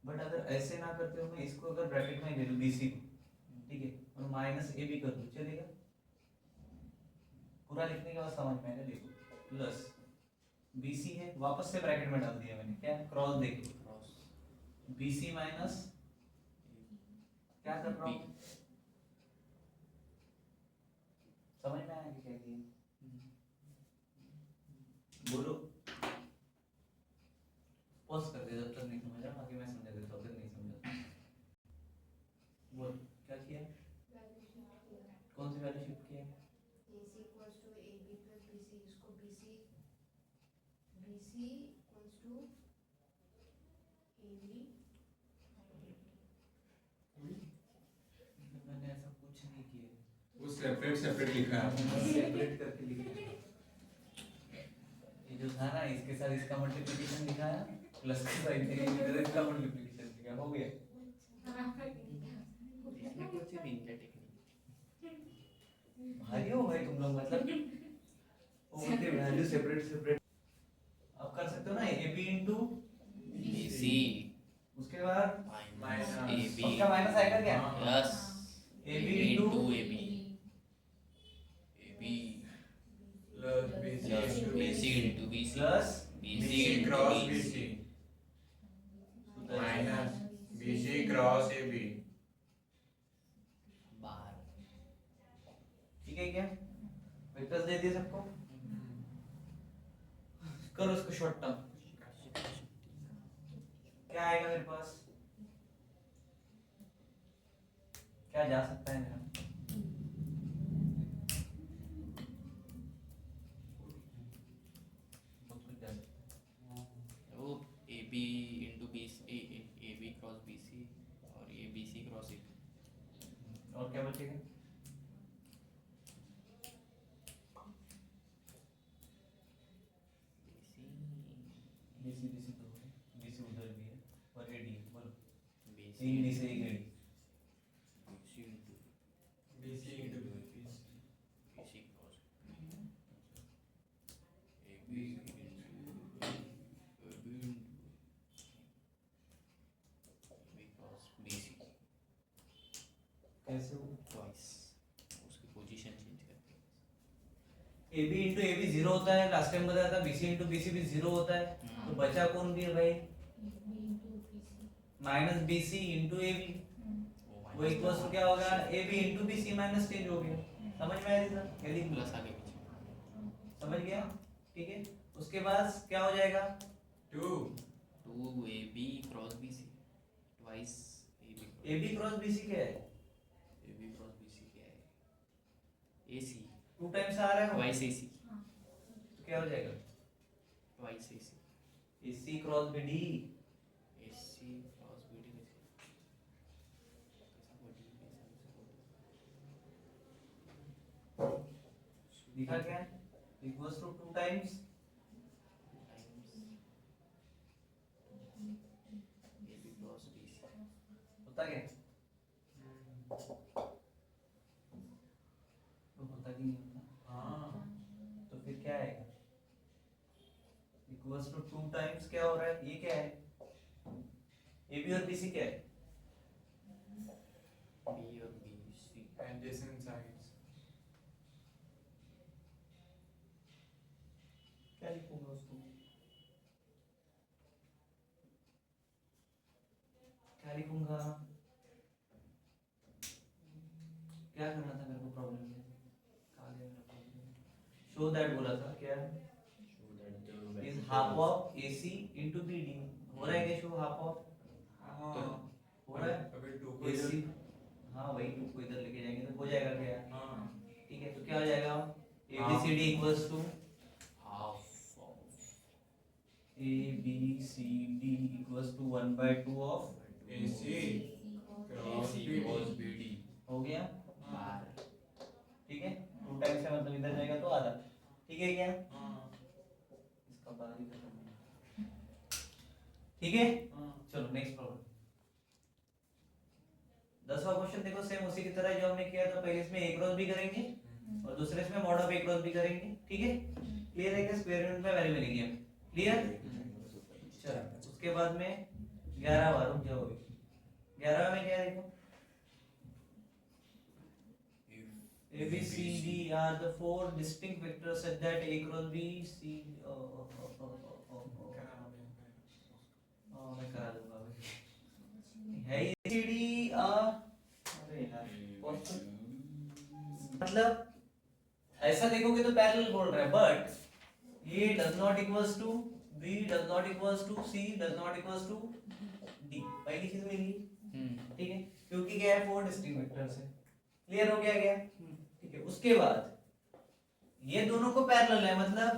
बट अगर ऐसे ना करते हो, मैं इसको अगर ब्रैकेट में ले लूँ BC को, ठीक है, और माइनस AB कर दूँ, चलेगा, पूरा लिखने के बाद समझ में आएगा, देखो प्लस BC है, वापस से ब्रैकेट में डाल दिया मैंने, क्या क्रॉस देखो, क्रॉस BC माइनस क्या कर रहा हूँ, समझ में आया कि क्या किया, बोलो, पॉज कर दे जब तक नहीं समझा, बाकी मैं समझा देता हूँ, फिर नहीं समझा, बोल क्या किया, value shift किया. कौन सी वैल्यू शिफ्ट किया, AC equals to AB plus BC. इसको BC equals to AB. मैंने ऐसा कुछ नहीं किया, वो सेपरेट लिखा है सेपरेट करके लिखा है, ये जो था ना इसके साथ इसका मल्टीप्लिकेशन दिखाया, प्लस के साथ इधर इसका मल्टीप्लिकेशन दिखा, हो गया। इसमें कुछ भी इनका टेक्निक भारी हो भाई तुम लोग, मतलब वो बोलते वैल्यू सेपरेट आप कर सकते हो ना, AB into BC उसके बाद minus minus AB उसका माइनस आएगा क्या, plus AB AB into into AB AB plus BC plus into BC into BC plus BC BC into cross BC BC minus BC cross AB बाहर ठीक है क्या, vectors दे दिए सबको, करो इसको शॉर्ट टर्म, क्या आएगा मेरे पास, क्या जा सकता है मेरा, बहुत कुछ जा सकता है, वो AB into BC AB cross BC और ये BC cross AB और क्या बचेगा, BC तो है, BC उधर भी है और AD है, बोलो BC AD से एक AD, BC into BC into BC cross AB into AB cross BC कैसे हो, twice उसकी पोजीशन चेंज करते हैं AB into AB जीरो होता है, लास्ट टाइम बताया था, BC into BC भी जीरो होता है, तो बचा कौन भी है भाई, AB into BC. Minus BC into AB, वो इक्वल्स टू क्या होगा, AB into BC minus change हो गया, समझ में आया था, यदि प्लस आगे पीछे समझ गया, ठीक है, उसके बाद क्या हो जाएगा, 2 2AB cross BC twice AB cross BC क्या है, AB cross BC क्या है AC टू टाइम्स आ रहा है वो, twice AC तो क्या हो जाएगा, twice AC AC cross BD, AC cross BD कैसे कैसा BD दिखा क्या, equals to two times times AB cross BC होता क्या, तो होता कि नहीं होता, हाँ तो फिर क्या आएगा, इक्वल्स टू टू टाइम्स क्या हो रहा है, ये क्या है, AB और BC क्या है, B और BC adjacent sides क्या लिखूंगा, क्या करना था मेरे को प्रॉब्लम में, कहाँ गया मेरा प्रॉब्लम, शो दैट बोला था क्या, show that the is vector half of AC into BD, हो रहा है क्या शो हाफ ऑफ, हाँ हो रहा है अभी 2 को AC, इधर हाँ वही 2 को इधर लेके जाएंगे तो हो जाएगा क्या, हाँ ठीक है तो क्या हो जाएगा ABCD equals to half of ABCD equals to 1/2 of AC cross AC BD cos BD हो गया, बार ठीक है 2 टाइम्स से मतलब इधर जाएगा तो आधा, ठीक है क्या, हाँ इसका बाहर ही खत्म है, ठीक है हाँ चलो नेक्स्ट प्रॉब्लम, 10वां क्वेश्चन देखो सेम उसी की तरह जो हमने किया था, पहले इसमें A क्रॉस B करेंगे और दूसरे इसमें mod of A cross B करेंगे, ठीक है क्लियर है क्या, स्क्वायर यूनिट में वैल्यू मिलेगी हमें, क्लियर, चलो उसके बाद में 11वां रुक जाओ, 11वां में क्या है देखो, A B C D are the 4 distinct vectors such that A cross B C मैं करा दूंगा भाई, है A C D अरे यार कौन सा, मतलब ऐसा देखोगे तो पैरेलल बोल रहा है, but A does not equals to B does not equals to C does not equals to D, पहली चीज मिली, ठीक है क्योंकि क्या है 4 डिस्टिंक्ट वेक्टर्स है, क्लियर हो गया क्या, ठीक है उसके बाद ये दोनों को पैरेलल है, मतलब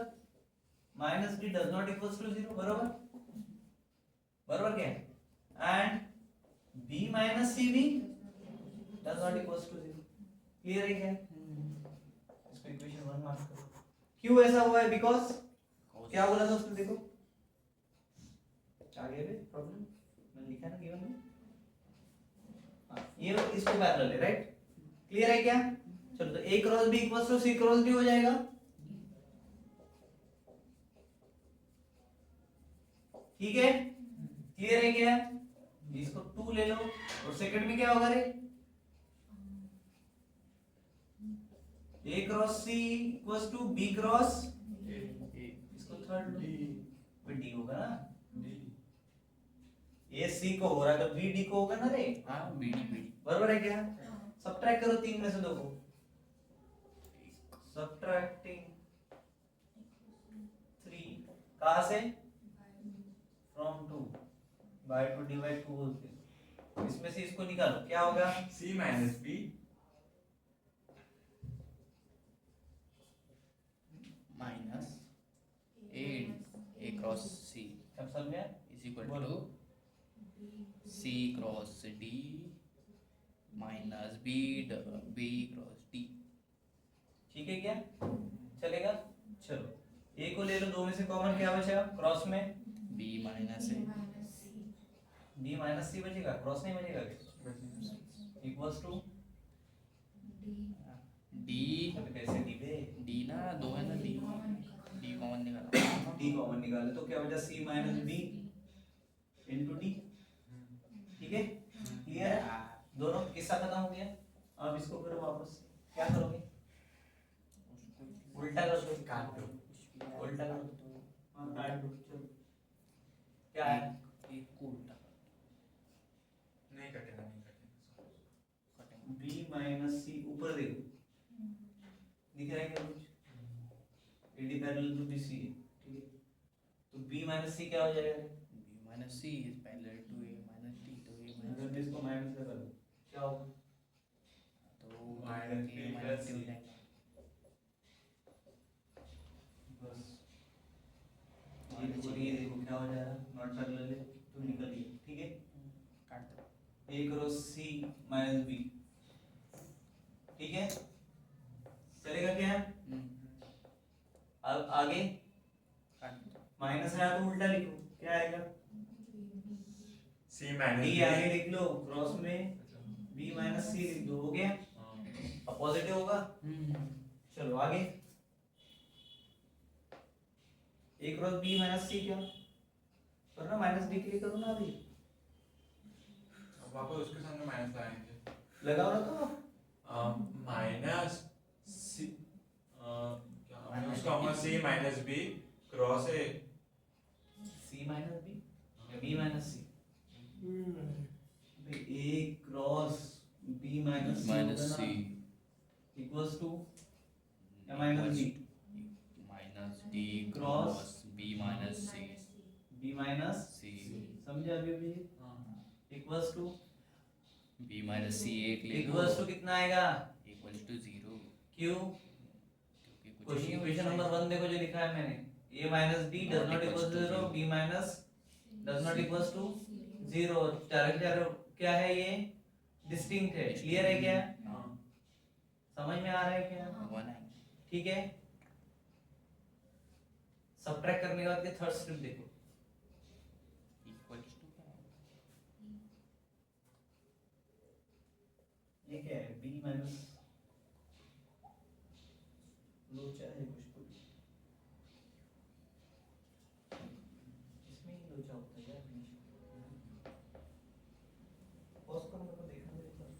-D does not equals to 0, बरोबर बरोबर क्या है, and B minus CB does not equals to 0, clear है क्या, इसको इक्वेशन 1 मार्क करो, क्यों ऐसा हुआ है, बिकॉज क्या बोला था उसने देखो आगे भी प्रॉब्लम मैंने लिखा है ना गिवन में, हाँ ये इसको पैरेलल है, राइट क्लियर है क्या, चलो तो A cross B equals to C cross D हो जाएगा, ठीक है क्लियर है क्या, इसको 2 ले लो और सेकंड में क्या होगा रे, A cross C equals to B cross, इसको थर्ड लो D होगा ना, A C को हो रहा है तो B D को होगा ना रे, हाँ BD BD बराबर है क्या, सब्ट्रैक्ट करो 3 में से 2 को, सब्ट्रैक्टिंग 3 कहां से, फ्रॉम 2 बाय 2 डिवाइड 2 बोलते हैं, इसमें से इसको निकालो क्या होगा, C minus B minus A cross C सब समझ गया, is equal to C cross D minus B cross D, ठीक है क्या चलेगा, चलो A को ले लो, 2 में से कॉमन क्या बचेगा क्रॉस में, B minus A D minus C बचेगा, क्रॉस नहीं बचेगा, इक्वल्स टू D अबे कैसे D बे, D ना 2 है ना D कॉमन निकाला, D कॉमन निकाले तो क्या बचा C minus B into D, ठीक है क्लियर है, दोनों किस्सा खत्म हो गया, अब इसको करो वापस, क्या करोगे, उल्टा कर दो, काट दो, उल्टा कर दो, हाँ काट दो, चलो क्या है, एक को उल्टा नहीं कटेगा नहीं कटेगा, B माइनस C ऊपर देखो दिख रहा है क्या कुछ, AD पैरेलल टू BC है, ठीक है तो B माइनस C क्या हो जाएगा, B minus C is parallel to A minus D, तो A minus अगर मैं इसको माइनस लगा दूं क्या होगा, तो minus A B minus plus D हो C। जाएगा, बस ये देखो क्या हो जाएगा, नॉट पैरेलल है तो निकल गया, ठीक है काट दो, A cross C minus B, ठीक है चलेगा क्या, अब आगे काट दो, माइनस है तो उल्टा लिखो क्या आएगा, C minus D B आगे लिख लो क्रॉस में B माइनस C लिख दो, हो गया अब पॉजिटिव होगा, चलो आगे A cross B minus C क्या करना, माइनस D के लिए करो ना अभी, अब वापस उसके सामने माइनस लगाएंगे, लगाओ ना तो माइनस C क्या उसका होगा C minus B cross A C minus B या B minus C minus C equals to या minus D minus D cross cross B minus C B minus C समझे अभी अभी equals to B minus C एक ले लो equals to कितना आएगा equals to 0 क्यों क्योंकि कुछ क्वेश्चन नहीं इक्वेशन नंबर 1 देखो जो लिखा है मैंने a minus b does not equals to 0 b minus does not equals to 0 direct क्या है ये डिस्टिंक्ट है क्लियर है क्या समझ में आ रहा है क्या 1 है ठीक है सबट्रैक्ट करने के बाद के थर्ड स्टेप देखो इक्वल्स टू क्या है ये क्या है b माइनस लोचा है कुछ तो इसमें ही लोचा होता है यार पॉज करो मेरे को देखने दे एक बार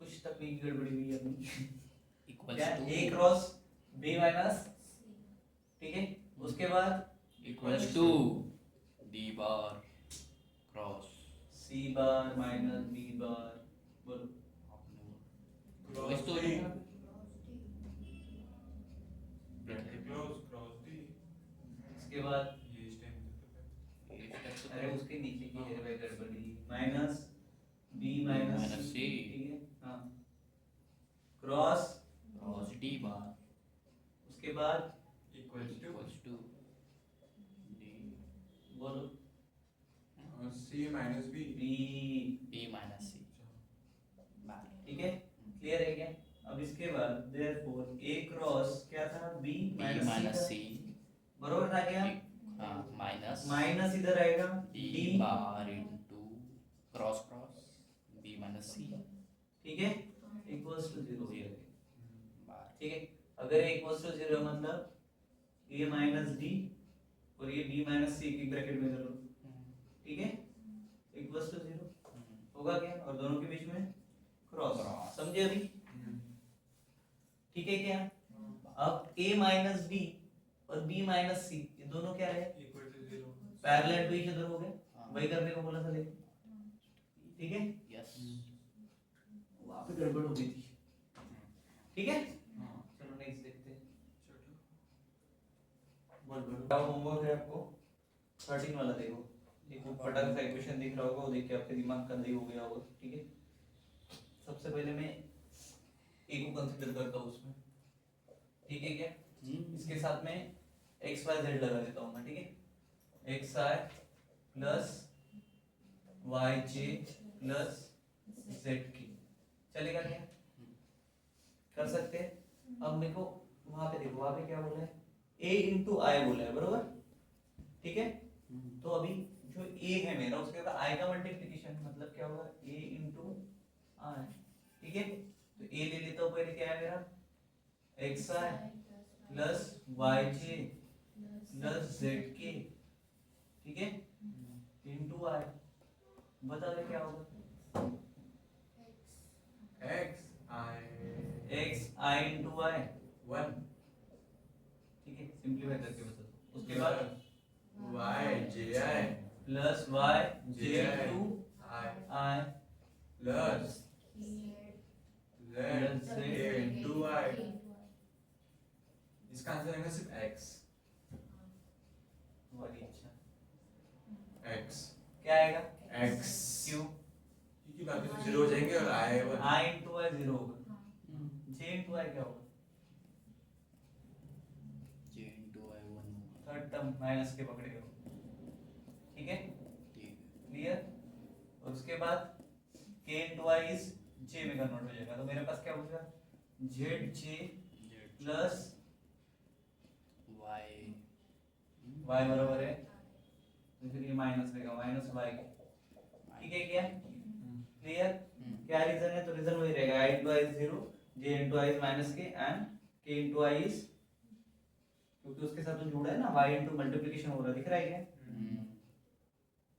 कुछ तकनीक गड़बड़ी हुई है अपनी इक्वल्स क्या to a cross b minus ठीक है उसके बाद equals to D bar cross c bar minus b bar बोलो क्रॉस तो इसके बाद ये स्टेप ये स्टेप तो अरे उसके नीचे की है भाई गड़बड़ी minus b minus minus c c ठीक है हाँ क्रॉस क्रॉस D बार उसके बाद equals to equals to D बोलो c minus b B minus C bar ठीक है क्लियर है क्या अब इसके बाद देयरफॉर a क्रॉस क्या था b B माइनस C बरोबर था क्या हाँ माइनस माइनस इधर आएगा D d bar into cross cross B minus C ठीक है इक्वल्स टू 0 बार ठीक है अगर a इक्वल्स टू 0 मतलब a माइनस d और ये b माइनस c की ब्रैकेट में कर लो ठीक है इक्वल्स टू 0 होगा क्या और दोनों के बीच में क्रॉस Cross. समझे अभी ठीक है क्या अब a माइनस b और b माइनस c ये दोनों क्या है equal to 0 parallel to each other हो गए हाँ। वही करने को बोला था लेकिन ठीक है यस वहां पे गड़बड़ हो गई थी ठीक है हां चलो नेक्स्ट देखते हैं चलो बोल बोलो क्या होमवर्क है आपको 13 वाला देखो एक वो फटाक सा इक्वेशन दिख रहा होगा वो देख के आपके दिमाग का दही हो गया होगा ठीक है सबसे पहले मैं a को कंसीडर करता हूँ उसमें ठीक है क्या इसके साथ में x y z लगा देता हूँ मैं ठीक है x i plus y j plus z k चलेगा क्या कर सकते हैं अब मेरे को वहां पे देखो वहां पे क्या बोला है a इंटू आई बोला है बरोबर ठीक है तो अभी जो a है मेरा उसके बाद i का मल्टीप्लिकेशन मतलब क्या होगा a इंटू आई ठीक है तो a ले लेता हूँ पहले क्या है मेरा xi plus yj plus zk ठीक है इंटू आई बता दे क्या होगा x i x i into I 1 ठीक है सिंपलीफाई करके बता दो उसके बाद y j i plus y j into i I plus z k into i इसका आंसर आएगा सिर्फ x तुम्हारी इच्छा x क्या आएगा x क्यों क्योंकि बाकी तो 0 हो जाएंगे और i है 1 i इंटू आई 0 होगा j इंटू आई क्या होगा J into I 1 होगा थर्ड टर्म माइनस के पकड़े हो ठीक है ठीक क्लियर और उसके बाद k into I is j में कन्वर्ट हो जाएगा तो मेरे पास क्या बचेगा zj है प्लस Y y बराबर है तो फिर ये माइनस रहेगा माइनस y ठीक है क्या क्लियर क्या रीजन है तो रीजन वही रहेगा i into i is 0 j into i is minus k and k into i is क्योंकि उसके साथ तो जुड़ा है ना y into मल्टीप्लिकेशन हो रहा है दिख रहा है क्या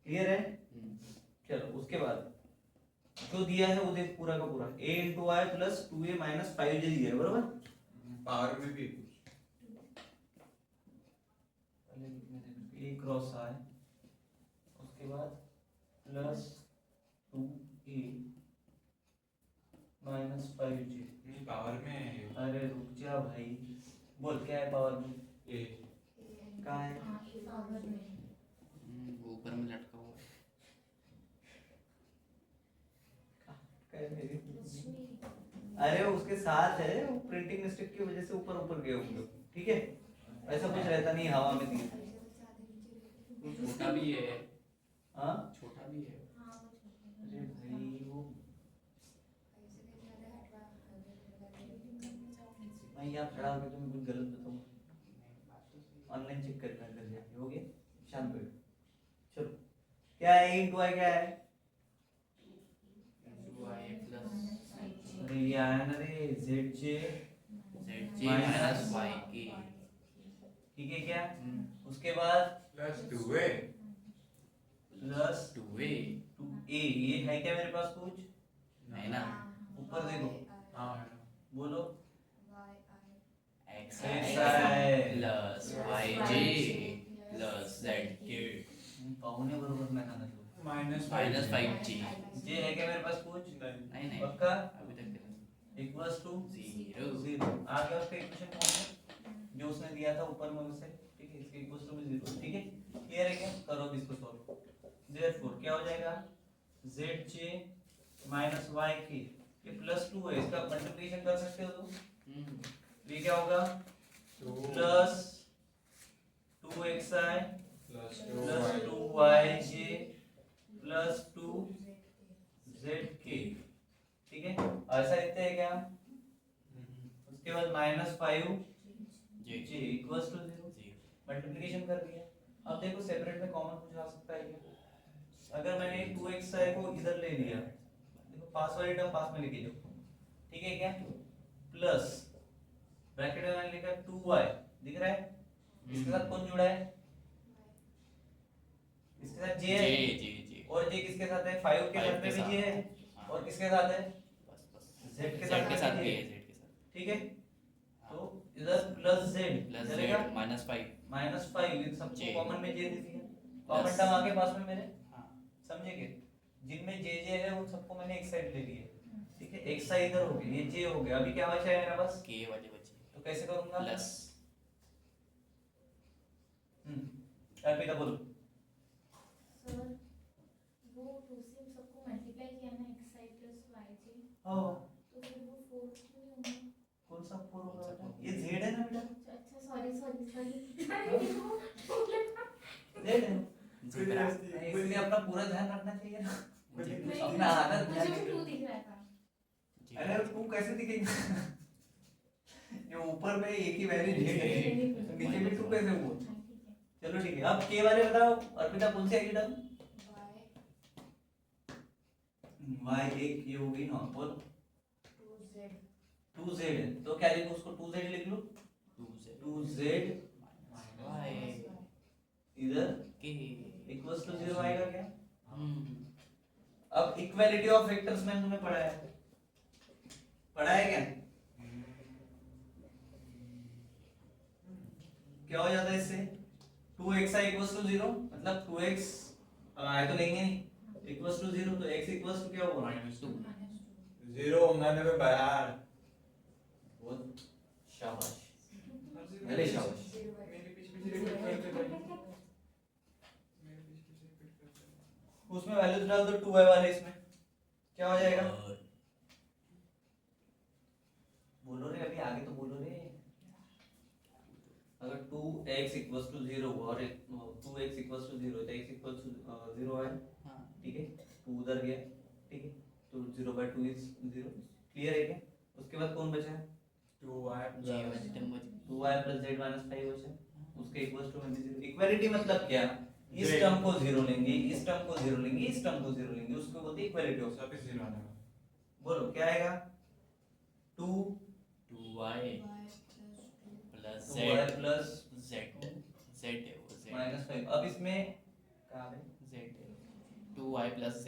क्लियर है चलो उसके बाद जो दिया है वो देख पूरा का पूरा a into i plus 2a minus 5j दिया है बरोबर पावर में भी पहले लिखने दे a क्रॉस i उसके बाद प्लस 2 ए माइनस 5j। पावर में है ये। अरे रुक जा भाई, बोल क्या है पावर में? ए कहाँ है? वो ऊपर में लटका हुआ है। क्या है मेरी? अरे उसके साथ है, वो प्रिंटिंग मिस्टेक की वजह से ऊपर ऊपर गए होंगे, ठीक है? ऐसा कुछ रहता नहीं हवा में दिए। छोटा भी है। हाँ छोटा भी है। अरे भाई वो मैं यहाँ खड़ा होकर तुम्हें कुछ गलत बताऊँ? ऑनलाइन चेक करना कर जाके हो गया, शांत बैठो। चलो क्या है इंटू आई क्या है? अरे ये आया ना रे, जेड जे माइनस वाई के। ठीक है क्या? उसके बाद plus 2a plus 2a 2a, ये है क्या मेरे पास कुछ? है ना। ऊपर देखो, हाँ बोलो xi xi plus yj plus zk पाउने बरोबर मैं खाना चाहूँ। Minus minus 5g। जे है क्या मेरे पास कुछ? नहीं नहीं पक्का? अभी तक इक्वल्स टू 0 जीरो। आ गया उसका इक्वेशन फॉर्म में जो उसने दिया था ऊपर में उसे, ठीक है? इसके इक्वल्स टू भी 0, ठीक है? क्लियर है क्या? करो अब इसको सॉल्व। देयरफॉर क्या हो जाएगा? zj माइनस yk, ये प्लस 2 है, इसका मल्टीप्लिकेशन कर सकते हो तुम। ये क्या होगा? Plus 2xi plus plus 2y 2yj plus 2zk, ठीक है? ऐसा लिखते हैं क्या? उसके बाद minus 5j equals to 0, multiplication कर दिया। अब देखो सेपरेट में कॉमन कुछ आ सकता है क्या? अगर मैंने 2xi को इधर ले लिया, देखो पास वाली टर्म पास में लेके जाओ, ठीक है क्या? प्लस ब्रैकेट में मैंने लिखा 2y, दिख रहा है? इसके साथ कौन जुड़ा है? इसके साथ j है, और j किसके साथ है? 5 के साथ में भी j है, और किसके साथ है? z के साथ के साथ भी भी है, है z के साथ। ठीक है? तो इधर प्लस z प्लस चलेगा, z माइनस 5। माइनस 5, इन सबको J। कॉमन में j दे दिया। कॉमन Plus- टर्म आगे पास में मेरे, हाँ समझे के? जिनमें j j है उन सबको मैंने एक साइड ले लिया, ठीक है? एक साइड इधर हो गया, ये j हो गया। अभी क्या बचा है मेरा पास? k वाले बचे तो कैसे करूंगा? प्लस अर्पिता बोलो। सर वो 2 से सबको मल्टीप्लाई किया ना xi plus yj, हाँ, तो फिर वो 4 क्यों नहीं होगा? कौन सा 4 होगा बेटा? ये z है ना बेटा? अच्छा सॉरी सॉरी सॉरी z है, ज़ेब्रा। इसलिए अपना पूरा ध्यान रखना चाहिए ना, ज़ेब्रा। अपना आदत ध्यान मुझे भी रखना। 2 दिख रहा था। अरे तू कैसे दिखेगा? ये ऊपर में एक ही वैल्यू z है, नीचे में 2 कैसे हुआ? हाँ, ठीक है। चलो ठीक है, अब k वाले बताओ अर्पिता, कौन सी आएगी टर्म? y एक ये हो गई ना, और 2z है, तो क्या लिखूं उसको? 2z लिख लो, 2z y इधर k इक्वल्स टू 0 आएगा क्या? अब इक्वालिटी ऑफ वेक्टर्स मैंने तुम्हें पढ़ाया है, पढ़ाया क्या? क्या हो जाता है इससे? 2xi इक्वल्स टू 0, मतलब 2x आए तो लेंगे नहीं, इक्वल्स टू 0, तो x इक्वल्स टू क्या होगा? -2 0 99 बाहर। बहुत शाबाश, अरे शाबाश। मेरे पीछे रिपीट करते भाई, मेरे पीछे रिपीट करते। उसमें वैल्यूज डाल दो 2y वाले, इसमें क्या हो जाएगा? बोलो रे, अभी आगे तो बोलो रे। अगर 2x इक्वल्स टू 0 और 2x इक्वल्स टू 0 तो x इक्वल्स टू 0 है, ठीक है? 2 उधर गया, ठीक है? तो 0/2 इज 0, क्लियर है क्या? उसके बाद कौन बचा? 2y j वाली टर्म बची 2y + z - 5 बचा, उसके इक्वल्स टू में भी 0। इक्वालिटी मतलब क्या? इस J। टर्म को 0 लेंगे, इस टर्म को 0 लेंगे, इस टर्म को 0 लेंगे, उसको बोलते हैं इक्वालिटी ऑफ। सब 0 आने वाला। बोलो क्या आएगा? 2 2y plus z y plus z z है वो z -5। अब इसमें कहां है? z 2y प्लस z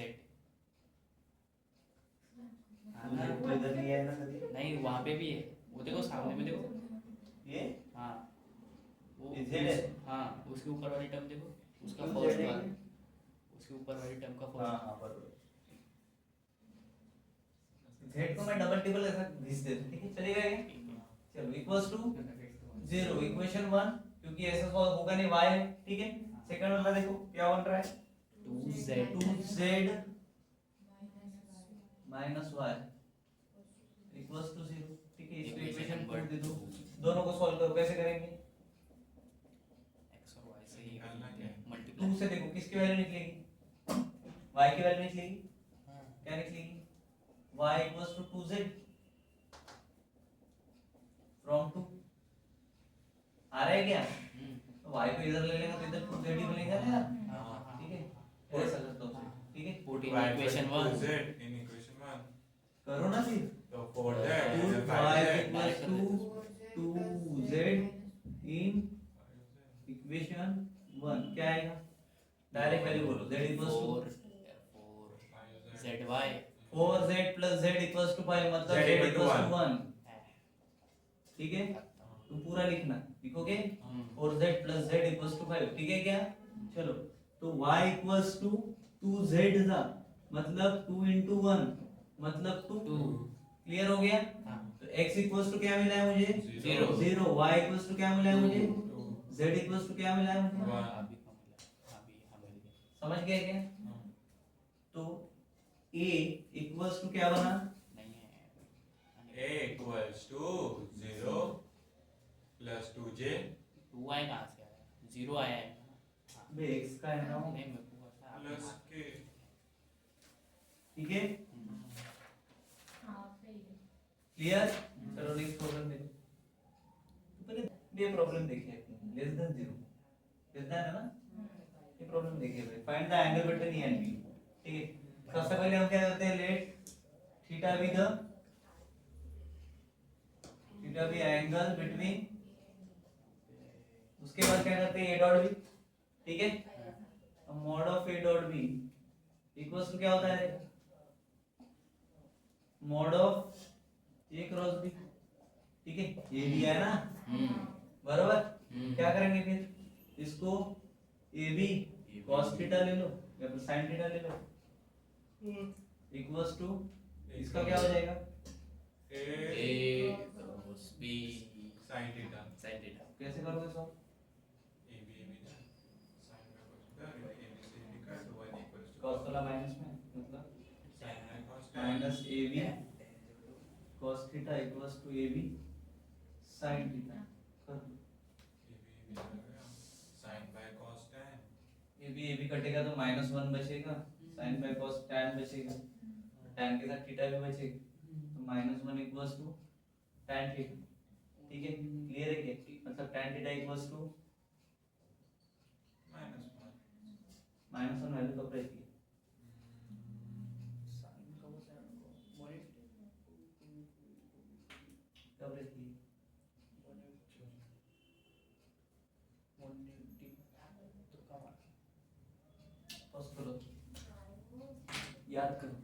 तो इधर लिया है ना कभी? नहीं वहाँ पे भी है, वो देखो सामने में देखो। ये हाँ वो ये z है? हाँ उसके ऊपर वाली टर्म देखो, उसका क्यों फर्स्ट z है? वाला, उसके ऊपर वाली टर्म का हाँ फर्स्ट। हाँ बराबर। z को मैं डबल टेबल ऐसा घिस देता हूं, ठीक है चलेगा ये? चलो इक्वल्स टू 0 इक्वेशन 1, क्योंकि ऐसा सॉल्व होगा नहीं, y है, ठीक है। सेकंड वाला देखो क्या बन रहा है, 2z minus y equals to 0, ठीक है। इसको इक्वेशन 2 दे दो, दोनों को सॉल्व करो, कैसे करेंगे? x और y से ही निकालना क्या है? 2 मल्टीप्लाई से देखो किसकी वैल्यू निकलेगी, y की वैल्यू निकलेगी, क्या निकलेगी, y equals to 2z from 2, आ रहा है क्या? तो y को इधर ले लेंगे तो इधर 2z ही मिलेगा ना यार, ठीक है ऐसा करता हूँ, ठीक है। put in Y equation equal 1 to Z in equation 1. करो ना फिर, तो 4Z Two is y 5Z. equals to 2z in equation 1 क्या आएगा, डायरेक्ट वैल्यू बोलो, z equals to 4 zy 4z plus z equals to 5, मतलब Z z equal to equals to 1. 1, ठीक है। तो पूरा लिखना, लिखोगे हम्म 4z plus z equals to 5, ठीक है क्या? चलो तो y equals to 2z था, मतलब 2 into 1 मतलब 2, 2 क्लियर हो गया? हाँ तो x equals to क्या मिला है मुझे, Zero. 0, y equals to क्या मिला है मुझे, 2. z equals to क्या मिला है मुझे, One. अभी कम मिला अभी हाँ मिल गया समझ गए क्या? तो a equals to क्या बना, नहीं है A equals to 0 plus 2J 2 आए कहाँ से आया 0 आया है हाँ बे x का है ना वो, नहीं मेरे को पता है plus K. ठीक है हाँ सही है। क्लियर। चलो नेक्स्ट प्रॉब्लम देखो, तो पहले ये प्रॉब्लम देखिए, लेस देन 0 लेस देन है ना, ये प्रॉब्लम देखिए भाई, find the angle between A and B, ठीक है। सबसे पहले हम क्या करते हैं, let theta be the theta be angle between, उसके बाद क्या करते हैं ए डॉट बी, ठीक है। अब mod of A dot B equals to क्या होता है, mod of A cross B, ठीक है, ये भी है ना बराबर। क्या करेंगे फिर, इसको ए बी cos थीटा ले लो या फिर sin थीटा ले लो, इक्वल्स टू इसका क्या हो जाएगा, A A cross B sin theta. sin theta कैसे करोगे सॉल्व, A B ना sin में कुछ कर A B से निकाल तो 1 equals to cos वाला माइनस में मतलब sin में cos tan. Minus A B cos theta equals to A B sin theta, कर दो। A B आ गया sin by cos tan. A B कटेगा तो -1 बचेगा, sin बाय cos tan बचेगा, tan के साथ थीटा भी बचेगा, तो -1 इक्वल्स टू tan थीटा, ठीक है क्लियर है क्या, मतलब tan theta equals to -1. -1 value कब रहती है, कब रहती है, पॉज करो याद करो,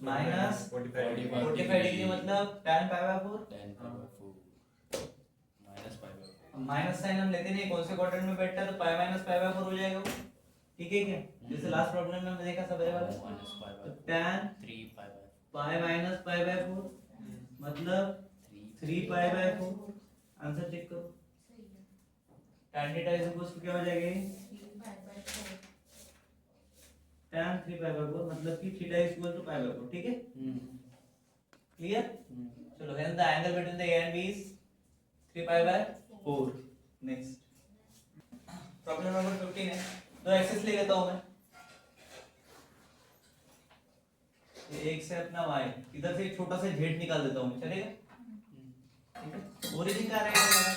-45 डिग्री मतलब tan pi by 4, tan pi by 4 minus pi by 4 minus sign हम लेते नहीं, कौन से क्वाड्रेंट में बैठता है तो पाई माइनस पाई बाय 4 हो जाएगा वो, ठीक है क्या, जैसे लास्ट प्रॉब्लम में हमने देखा सबसे वाला, minus pi तो by tan 3 pi by pi minus pi by 4 मतलब 3 पाई बाय 4, आंसर चेक करो, सही है। tan theta is equal to क्या हो जाएगा, 3 by 4 tan 3 पाई बाय 4 मतलब कि theta is equal to pi by 4, ठीक है क्लियर। चलो hence the angle between the A and B is 3 pi by 4। Next problem number 15 है, दो एक्सिस ले लेता हूं मैं, ये एक से अपना y, इधर से एक छोटा सा z निकाल देता हूं मैं, चलेगा, ठीक है। ओरिजिन कहां रहेगा हमारा,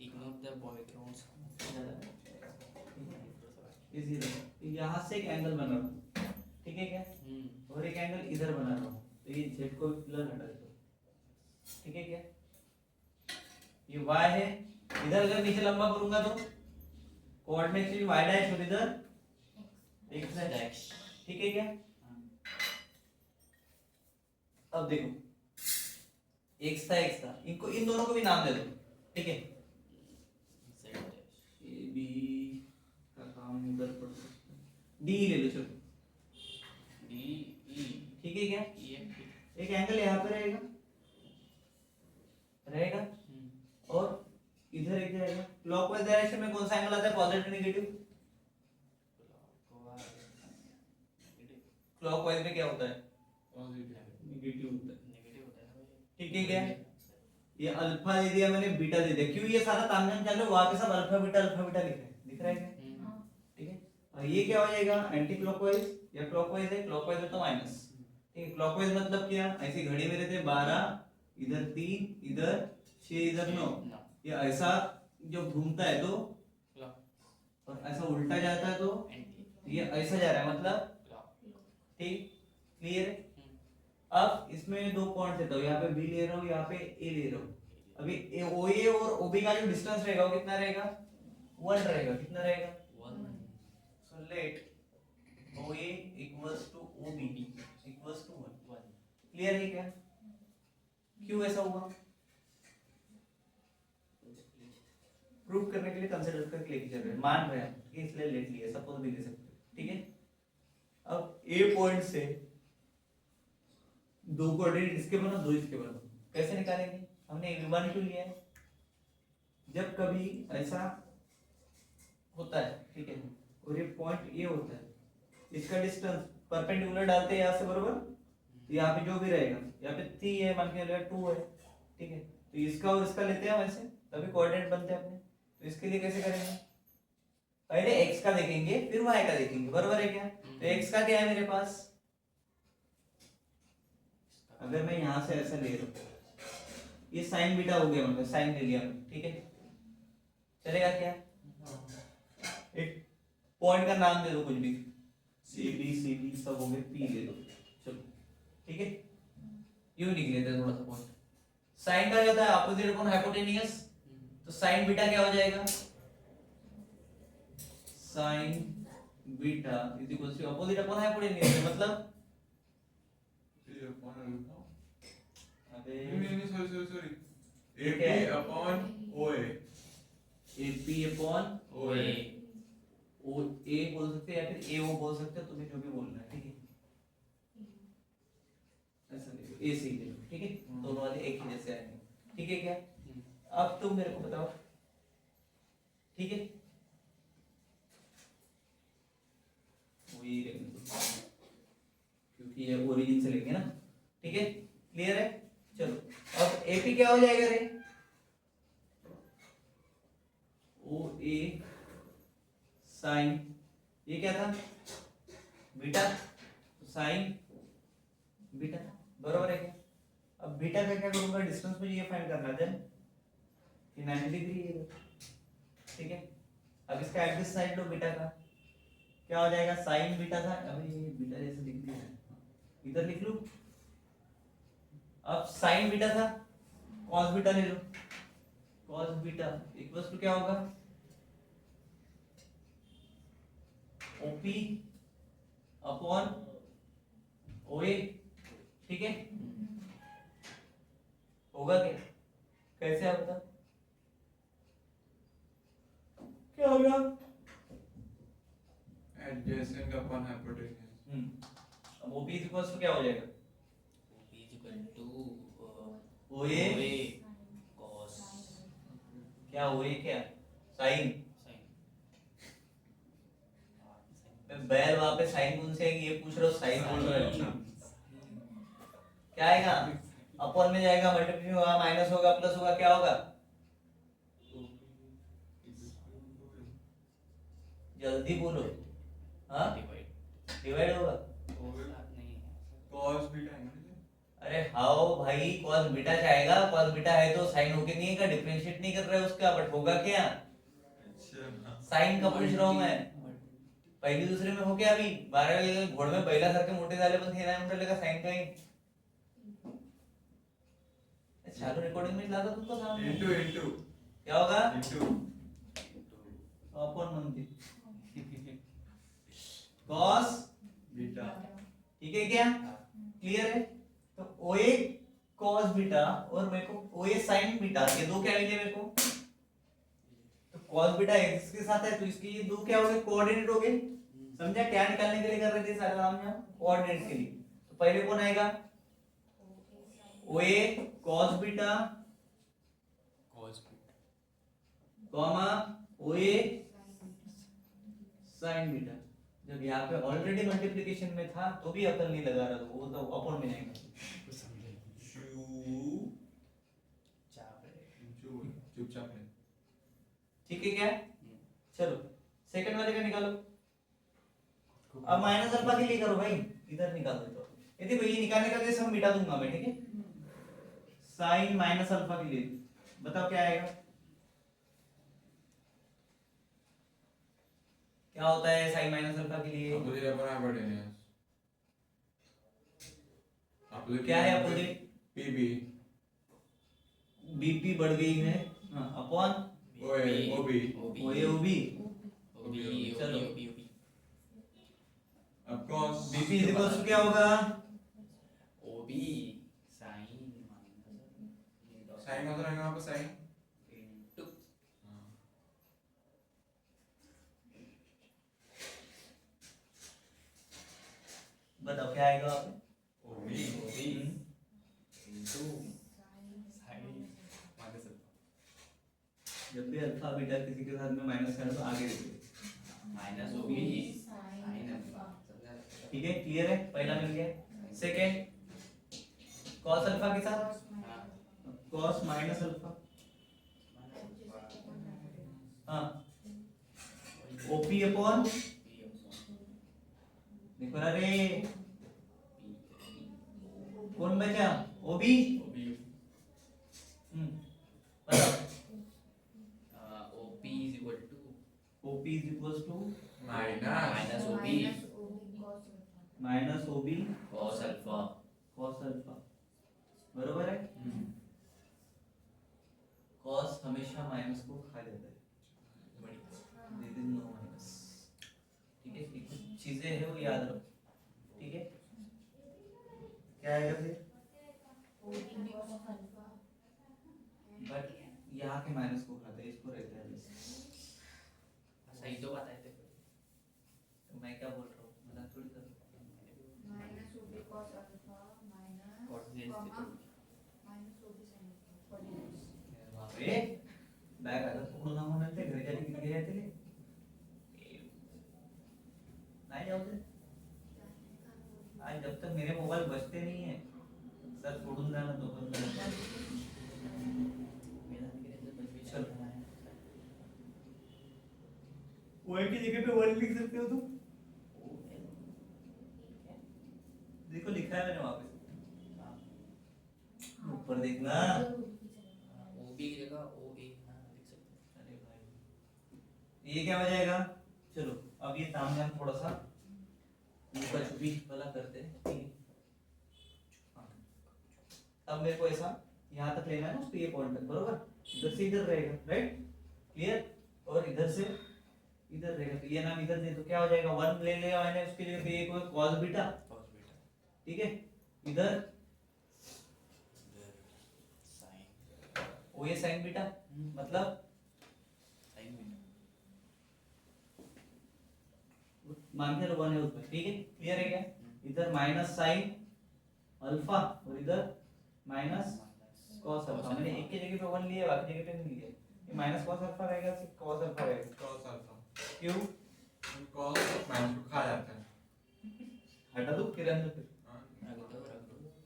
ignore the backgrounds इजी है, यहां से एक एंगल बना रहा हूं, ठीक है क्या, और एक एंगल इधर बना रहा हूं, तो ये z को फिलहाल हटा दो, ठीक है क्या, ये y है, इधर अगर नीचे लंबा करूंगा तो कोऑर्डिनेट चेंज y डैश और इधर x डैश, ठीक है क्या। अब देखो x था, इनको इन दोनों को भी नाम दे दो, ठीक है, z dash ए बी का काम इधर पड़ सकता है, डी ले लो चलो, डी ई ठीक है क्या? ई एफ एक एंगल यहाँ पे रहेगा रहेगा और इधर एक रहेगा। क्लॉकवाइज डायरेक्शन में कौन सा एंगल आता है, पॉजिटिव नेगेटिव? क्लॉकवाइज में क्या होता है, नेगेटिव होता है, नेगेटिव होता है ना। ठीक है क्या? ये अल्फा दे दिया मैंने, बीटा दे दिया, क्यों? ये सारा तामझाम चालू है, वहां पे सब अल्फा बीटा लिख रहे हैं, दिख रहा है क्या? ठीक है। और ये क्या हो जाएगा, एंटी क्लॉकवाइज या क्लॉकवाइज है, क्लॉकवाइज है तो माइनस, ठीक है। क्लॉकवाइज मतलब क्या, ऐसी घड़ी में रहते 12 इधर 3 इधर 6 इधर 9, ये ऐसा जब घूमता है तो, और ऐसा उल्टा जाता है तो ये ऐसा जा रहा है, मतलब ठीक, क्लियर है। अब इसमें दो पॉइंट देता हूँ, यहाँ पे बी ले रहा हूँ, यहाँ पे ए ले रहा हूँ। अभी ओए और ओबी का जो डिस्टेंस रहेगा वो कितना रहेगा, 1 रहेगा, कितना रहेगा 1। So let OA equals to OB equals to 1। Clear है क्या? क्यों ऐसा हुआ, प्रूव करने के लिए कंसीडर करके लेके चल रहे हैं, मान रहे हैं कि इसलिए लेट लिया, सपोज भी ले सकते हैं, ठीक है। अब ए पॉइंट से दो कोऑर्डिनेट इसके बनो, दो इसके बनो, कैसे निकालेंगे? हमने a1 क्यों लिया है, जब कभी ऐसा होता है, ठीक है, और ये पॉइंट ए होता है, इसका डिस्टेंस परपेंडिकुलर डालते हैं यहाँ से, बरोबर, तो यहाँ पे जो भी रहेगा, यहाँ पे 3 है, मान के चलो 2 है, ठीक है, तो इसका और इसका लेते हैं वैसे, तभी कोऑर्डिनेट बनते हैं अपने। तो इसके लिए कैसे करेंगे, पहले x का देखेंगे फिर y का देखेंगे, बरोबर है क्या? तो x का क्या है मेरे पास, अगर मैं यहाँ से ऐसा ले रहा हूँ, ये साइन बीटा हो गया, मतलब साइन ले लिया मैंने, ठीक है, चलेगा क्या? एक पॉइंट का नाम दे दो कुछ भी, सी डी सब हो गए, पी दे दो, चलो ठीक है, यूं निकले थे थोड़ा सा पॉइंट। साइन का क्या होता है, अपोजिट अपॉन हाइपोटेनियस, तो साइन बीटा क्या हो जाएगा, sine beta is equal to opposite upon hypotenuse, मतलब sorry AP upon OA, AP upon OA O ए बोल सकते हैं या फिर AO बोल सकते हो, तुम्हें जो भी बोलना है, ठीक है, ऐसा ले लो, AC ले लो, ठीक है, दोनों वाले एक ही जैसे आएंगे, ठीक है क्या? अब तुम मेरे को बताओ, ठीक है, वही रहने दो क्योंकि ये ओरिजिन से लेंगे ना, ठीक है, क्लियर है। चलो अब AP क्या हो जाएगा रे, OA साइन, ये क्या था बीटा, साइन बीटा, बरोबर है क्या? अब बीटा का क्या करूंगा, डिस्टेंस मुझे ये फाइंड करना है कि 90 डिग्री है, ठीक है। अब इसका एडजस्ट साइड लो बीटा का, क्या हो जाएगा, साइन बीटा था, अभी ये बीटा जैसे लिख दिया है, इधर लिख लूं। अब साइन बीटा था, कॉस बीटा ले लो, कॉस बीटा इक्वल्स टू क्या होगा, OP अपॉन OA, ठीक है, होगा क्या, कैसे आप बता, क्या होगा, एडजेसेंट अपॉन हाइपोटेन्यूज। अब OP इक्वल्स टू क्या हो जाएगा, P equal to OA cos क्या, OA क्या, साइन, sin मैं बैल वहां पे साइन कौन से आएगी ये पूछ रहा हूँ, साइन बोल रहा है, क्या आएगा, अपॉन में जाएगा, मल्टीप्लिकेशन होगा, माइनस होगा, प्लस होगा, क्या होगा, जल्दी बोलो, हाँ डिवाइड डिवाइड होगा, नहीं cos बीटा है ना, अरे हाओ भाई, cos बीटा जाएगा, cos बीटा है तो साइन होके नहीं है का, डिफरेंशिएट नहीं कर रहे उसका, बट होगा क्या, अच्छा साइन का पूछ रहा हूं मैं, पहली दूसरे में हो गया, अभी 12 घोड़ में बैला सर के मोटे दाले पण थे ना, मतलब लगा साइन का ही चालू रिकॉर्डिंग में लगा तुमको सामने, इनटू क्या होगा, इनटू अपॉन म्हणते cos बीटा, ठीक है क्या, क्लियर है। तो OA cos बीटा और मेरे को OA sin बीटा, ये दो क्या मिले मेरे को, तो cos बीटा x के साथ है तो इसके ये दो क्या हो गए, कोऑर्डिनेट हो गए, समझा क्या निकालने के लिए कर रहे थे सारे काम यहाँ कोऑर्डिनेट्स के लिए। तो पहले कौन आएगा OA cos beta cos comma OA sin beta. जब यहाँ पे ऑलरेडी मल्टीप्लिकेशन में था तो भी अकल नहीं लगा रहा था, वो तो अपॉन में जाएगा। चुपचाप है। ठीक है क्या? चलो सेकंड वाले का निकालो। अब माइनस अल्फा के लिए करो भाई, इधर निकाल दो। यदि भाई ये निकालने का केस हम मिटा दूंगा मैं, ठीक है। साइन माइनस अल्फा के लिए बताओ क्या आएगा, क्या होता है साइन माइनस अल्फा के लिए? अपोजिट बराबर है। अपोजिट क्या है अपोजिट? पीबी बीपी बढ़ गई है अपॉन ओए ओबी ओए ओबी। चलो of course BP is equal to क्या होगा? ओबी sin साइन होता रहेगा वहां पे साइन इनटू बताओ क्या आएगा वहाँ पे? ओबी इनटू sin माइनस जब भी अल्फा बीटा किसी के साथ में माइनस करना तो आगे देखिए, माइनस ओबी sin अल्फा। ठीक है। क्लियर है? पहला मिल गया। सेकंड cos अल्फा के साथ cos माइनस अल्फा, हाँ ओपी अपॉन देखो ना रे कौन बचा? ओबी। बताओ OP is equal to OP is equals to minus OB minus OB cos alpha. cos alpha, बरोबर है। cos हमेशा माइनस को खा जाता है, देयर इज नो माइनस, ठीक है। कुछ चीजें हैं वो याद रखो, ठीक है। क्या आएगा फिर? बट यहाँ के माइनस को खाता है, इसको रहता है बस। सही तो बताए थे। तो मैं क्या बोल रहा हूँ, मजाक थोड़ी कर रहा हूँ। बाप रे, बैग आता पूर्ण ना होने ते घरी जाके गिर गया तेरे नहीं जाओगे आज, जब तक मेरे मोबाइल बजते नहीं है सर छोड़ून जाना तो चल ओए की जगह पे वन लिख सकते हो तुम, देखो लिखा है मैंने वहां पे ऊपर देखना। OB की जगह OA लिख सकते हैं। अरे भाई ये क्या हो जाएगा? चलो अब ये तामझाम थोड़ा सा ऊपर छुपी वाला करते हैं, ठीक है। हाँ। अब मेरे को ऐसा यहाँ तक लेना है ना, उसको ये पॉइंट तक, बरोबर। इधर से इधर रहेगा, राइट, क्लियर। और इधर से इधर रहेगा, तो ये नाम इधर दे तो क्या हो जाएगा? 1 ले लिया मैंने, उसके लिए तो एक cos बीटा, ठीक है। इधर OA sin बीटा, मतलब मान के लो 1 है उसमें, ठीक है। क्लियर है क्या? इधर माइनस साइन अल्फा और इधर माइनस cos अल्फा। मैंने एक की जगह पे 1 लिया, बाकी जगह पे नहीं लिया। ये माइनस cos अल्फा रहेगा, सिर्फ cos अल्फा रहेगा। cos अल्फा क्यों? cos माइनस को खा जाता है। हटा दो फिर अंदर, फिर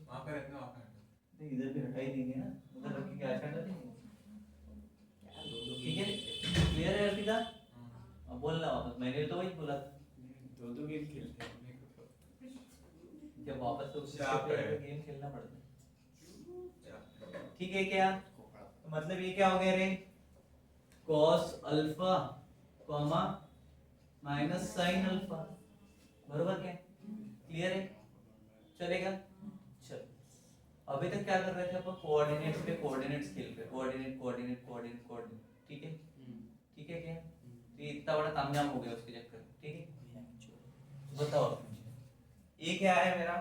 वहां पे रहता है, वहां पे नहीं इधर भी हटा ही देंगे ना, उधर रख के क्या हटा देंगे, ठीक है। क्लियर है अर्पिता? अब बोलना वापस, मैंने तो वही बोला था। दो गेम खेलते हैं। जब वापस तो उससे चाप है। पहले गेम खेलना पड़ता है, है। ठीक है क्या? तो मतलब ये क्या हो गया रे? cos alpha comma minus sin alpha, बरोबर क्या? क्लियर है? चलेगा? चलो अभी तक क्या कर रहे थे अपन? कोऑर्डिनेट्स पे कोऑर्डिनेट्स खेल रहे, कोऑर्डिनेट कोऑर्डिनेट कोऑर्डिनेट कोऑर्डिनेट, ठीक है। ठीक है क्या? तो ये इतना बड़ा तामझाम हो गया उसके चक्कर में, ठीक है। तो बताओ आप मुझे, ये क्या है मेरा?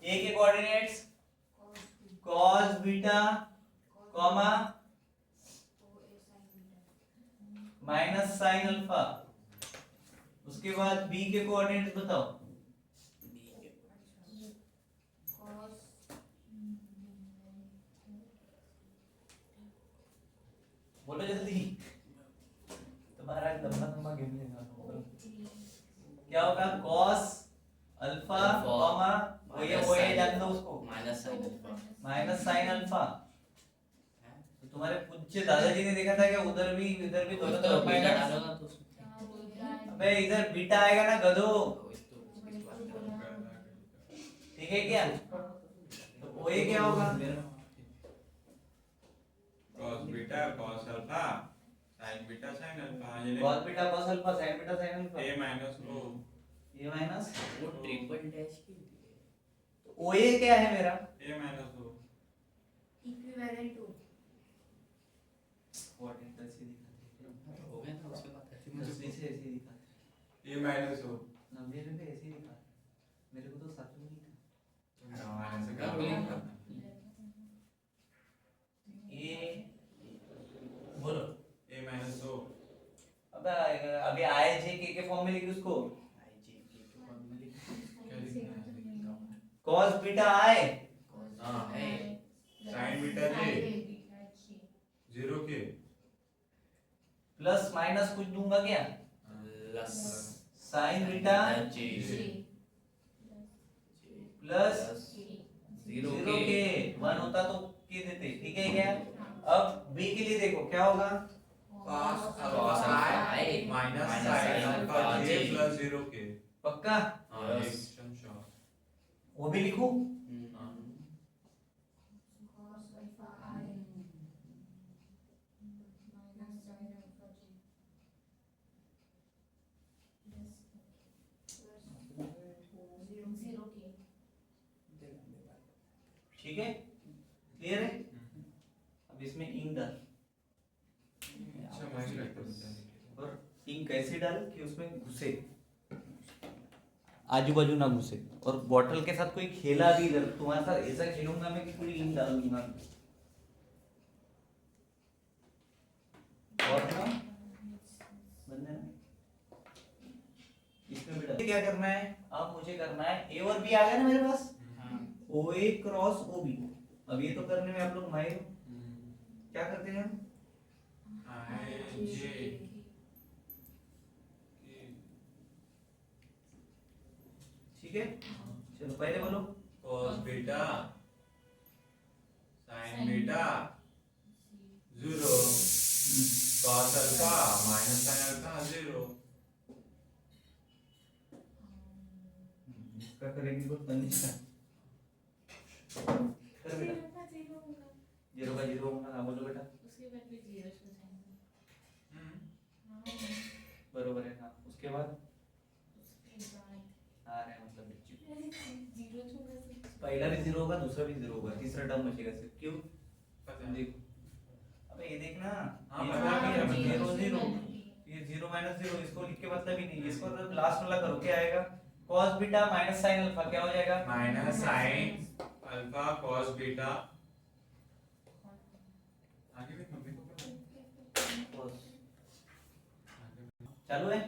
ए के coordinates cos beta comma minus sin alpha, उसके बाद बी के कोऑर्डिनेट्स बताओ। बोलो जल्दी, तुम्हारा लंबा लंबा गेम लेगा। क्या होगा? cos अल्फा कॉमा वो ये डाल दो उसको, minus sine alpha minus sine alpha. तो तुम्हारे पूज्य दादाजी ने देखा था कि उधर भी इधर भी दोनों तरफ बीटा माइनस। डालोगा तो उसमें अबे इधर बीटा आएगा ना गधो, ठीक है क्या? तो वो ये क्या होगा? cos beta cos alpha sin beta sin alpha ये cos beta cos alpha sin beta sin alpha a minus o ये माइनस वो ट्रिपल डैश के लिए तो ओ ये क्या है मेरा? a minus o equivalent to what is that? ऐसे दिखाते हैं हो गया ना उसके बाद तस्वीर से ऐसे ही दिखाते हैं a माइनस o ना, मेरे पे ऐसे ही दिखा मेरे को तो सच में नहीं था। माइनस से क्या हाँ, बोलेंगे ये बोलो a माइनस o अबे अभी आए जे के फॉर्म में लिखी उसको। क्या लिखना है? cos बीटा i हाँ है sin बीटा j 0 के प्लस माइनस कुछ दूंगा क्या? प्लस sin बीटा जी प्लस जीरो जीरो के 1 होता तो के देते, ठीक है क्या? अब b के लिए देखो क्या होगा? cos cos alpha i i minus minus sin sin alpha alpha j j plus 0 के पक्का? हाँ एकदम श्योर वो भी लिखूं? ठीक है, क्लियर है? अब इसमें इंक डाल अच्छा मैं भी लगता हूं और इंक कैसे डाल कि उसमें घुसे, आजू बाजू ना घुसे। और बॉटल के साथ कोई खेला भी इधर तुम्हारे साथ ऐसा खेलूंगा मैं कि पूरी इंक डाल दूंगा। और ना बंद है ना, इसमें भी डाल। क्या करना है? अब मुझे करना है ए और बी आ गया ना मेरे पास, ओ ए क्रॉस ओ बी। अब ये तो करने में आप लोग माहिर हो। क्या करते हैं हम? i j ठीक है, चलो पहले बोलो। cos beta sin beta 0 cos alpha minus sin alpha 0 इसका करेंगे तो तनिष्क कर बेटा, जीरो का जीरो होगा। हाँ बोलो बेटा, बरोबर है। हाँ उसके बाद आ रहा है मतलब पहला भी जीरो होगा, दूसरा भी जीरो होगा, तीसरा टर्म बचेगा सिर्फ। क्यों? पता है देखो अबे ये देखना, हाँ, ये पता है, जीरो पता है। जीरो जीरो, ये जीरो माइनस जीरो, इसको लिख के मतलब ही नहीं। इसको मतलब लास्ट वाला करो, क्या आएगा? cos beta minus sin alpha क्या हो जाएगा? Minus sin alpha cos beta आगे भी मम्मी को पता cos चालू है,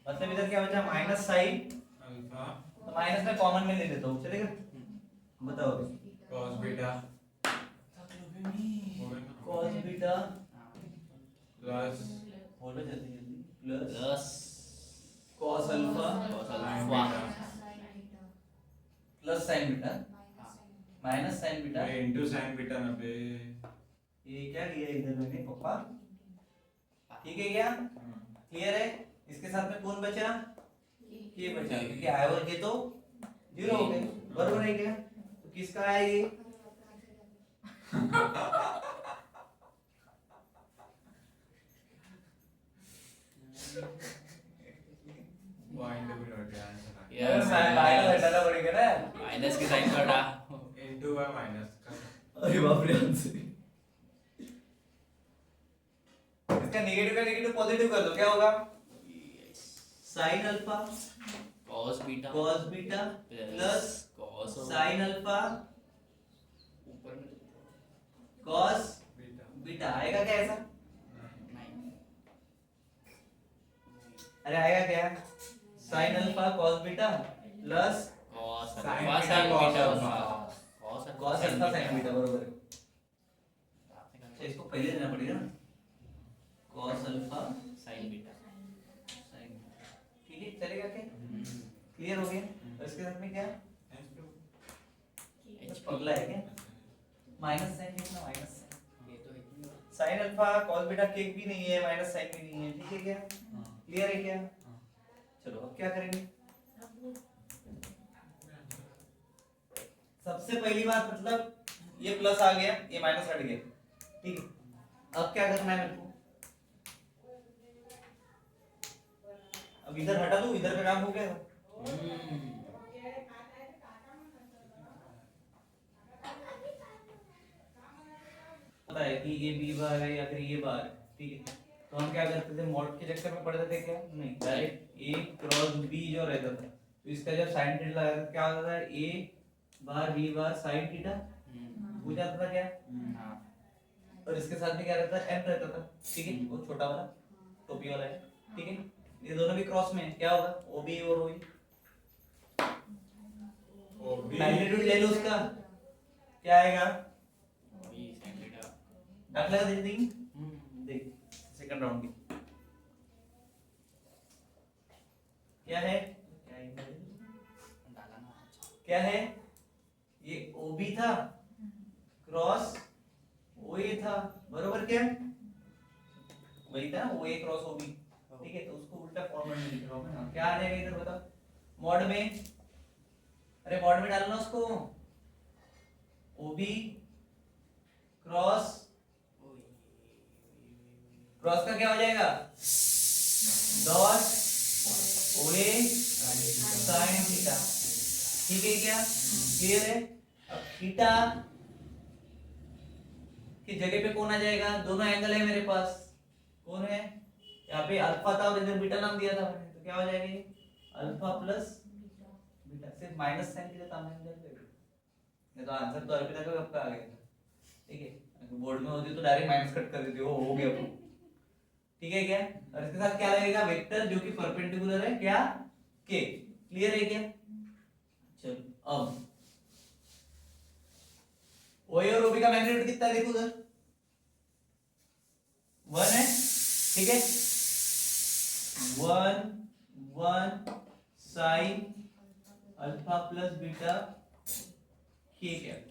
मतलब इधर क्या बचा? माइनस साइन, अल्फा तो माइनस में कॉमन में ले लेता हूँ, चलेगा? बताओ अभी। cos beta cos beta plus बोलो जल्दी जल्दी, plus plus cos alpha cos sin alpha beta plus sin beta minus sin beta. Into sin beta ना पे ये क्या लिया इधर मैंने पापा? ठीक है क्या? क्लियर है? इसके साथ में कौन बचा? ये बचा, क्योंकि आई और ये तो जीरो हो गए, बरोबर है क्या? तो किसका है ये? पॉइंट भी नोट किया Yes, माइनस हटाना पड़ेगा ना। माइनस की साइन को हटा इनटू बाय माइनस अरे बाप रे, आंसर इसका नेगेटिव का नेगेटिव पॉजिटिव कर दो, क्या होगा? sin alpha cos beta cos beta plus cos sin alpha ऊपर में cos बीटा बीटा आएगा क्या ऐसा? नहीं अरे आएगा क्या? Sine alpha cos beta plus cos Sin alpha beta, sin cos beta alpha. Cos alpha sine beta बरोबर है। अच्छा इसको पहले देना पड़ेगा ना, cos alpha sin beta sine, ठीक है चलेगा क्या, क्लियर हो गया। और इसके साथ में क्या HP पगला है क्या, माइनस साइन लिखना, माइनस साइन, ये तो है ही। साइन अल्फा कॉस बीटा केक भी नहीं है, माइनस साइन भी नहीं है, ठीक है क्या, क्लियर है क्या। चलो अब क्या करेंगे, सबसे पहली बात मतलब ये प्लस आ गया, ये माइनस हट गया, ठीक है। अब क्या करना है मेरे को, अब इधर हटा दूं, इधर का काम हो गया। पता है कि ये बी बार है या फिर ये बार है, ठीक है। तो हम क्या करते थे, मॉड के चक्कर में पढ़ते थे क्या, नहीं डायरेक्ट ए क्रॉस बी जो रहता था, तो इसका जब साइन थीटा लगाता था क्या होता था, ए बार बी बार साइन थीटा हो जाता था क्या, हाँ और इसके साथ में क्या रहता था, एम रहता था, ठीक है, वो छोटा वाला टोपी वाला है, ठीक है। ये दोनों भी क्रॉस में है, क्या होगा, ओ बी और ओ बी, मैग्नीट्यूड ले लो उसका, क्या आएगा, वही sin beta दाखला दे देंगे, देख सेकंड राउंड की क्या है, डाला ना क्या है, ये OB था क्रॉस OA था, बरोबर क्या, वही था OA क्रॉस OB, ठीक है। तो उसको उल्टा फॉर्मेट में लिख रहा हूं मैं ना, क्या आ जाएगा इधर बताओ, मॉड में, अरे मॉड में डालना उसको, OB क्रॉस, क्रॉस का क्या हो जाएगा, डॉट OA साइन थीटा, ठीक है क्या, क्लियर है। अब थीटा की जगह पे कौन आ जाएगा, दोनों एंगल है मेरे पास, कौन है, यहाँ पे अल्फा था और इधर बीटा नाम दिया था मैंने, तो क्या हो जाएगा ये अल्फा प्लस बीटा, सिर्फ माइनस साइन के लिए काम नहीं चलेगा, नहीं तो आंसर तो अल्फा का कब का आ गया था, ठीक है। बोर्ड में होती तो डायरेक्ट माइनस कट कर देती, हो गया वो, ठीक है क्या। और इसके साथ क्या लगेगा, वेक्टर जो कि परपेंडिकुलर है क्या, के, क्लियर है क्या। चलो अब OA और OB का मैग्नीट्यूड कितना है, देखो उधर 1 है, ठीक है, 1 1 साइन अल्फा प्लस बीटा के कैप,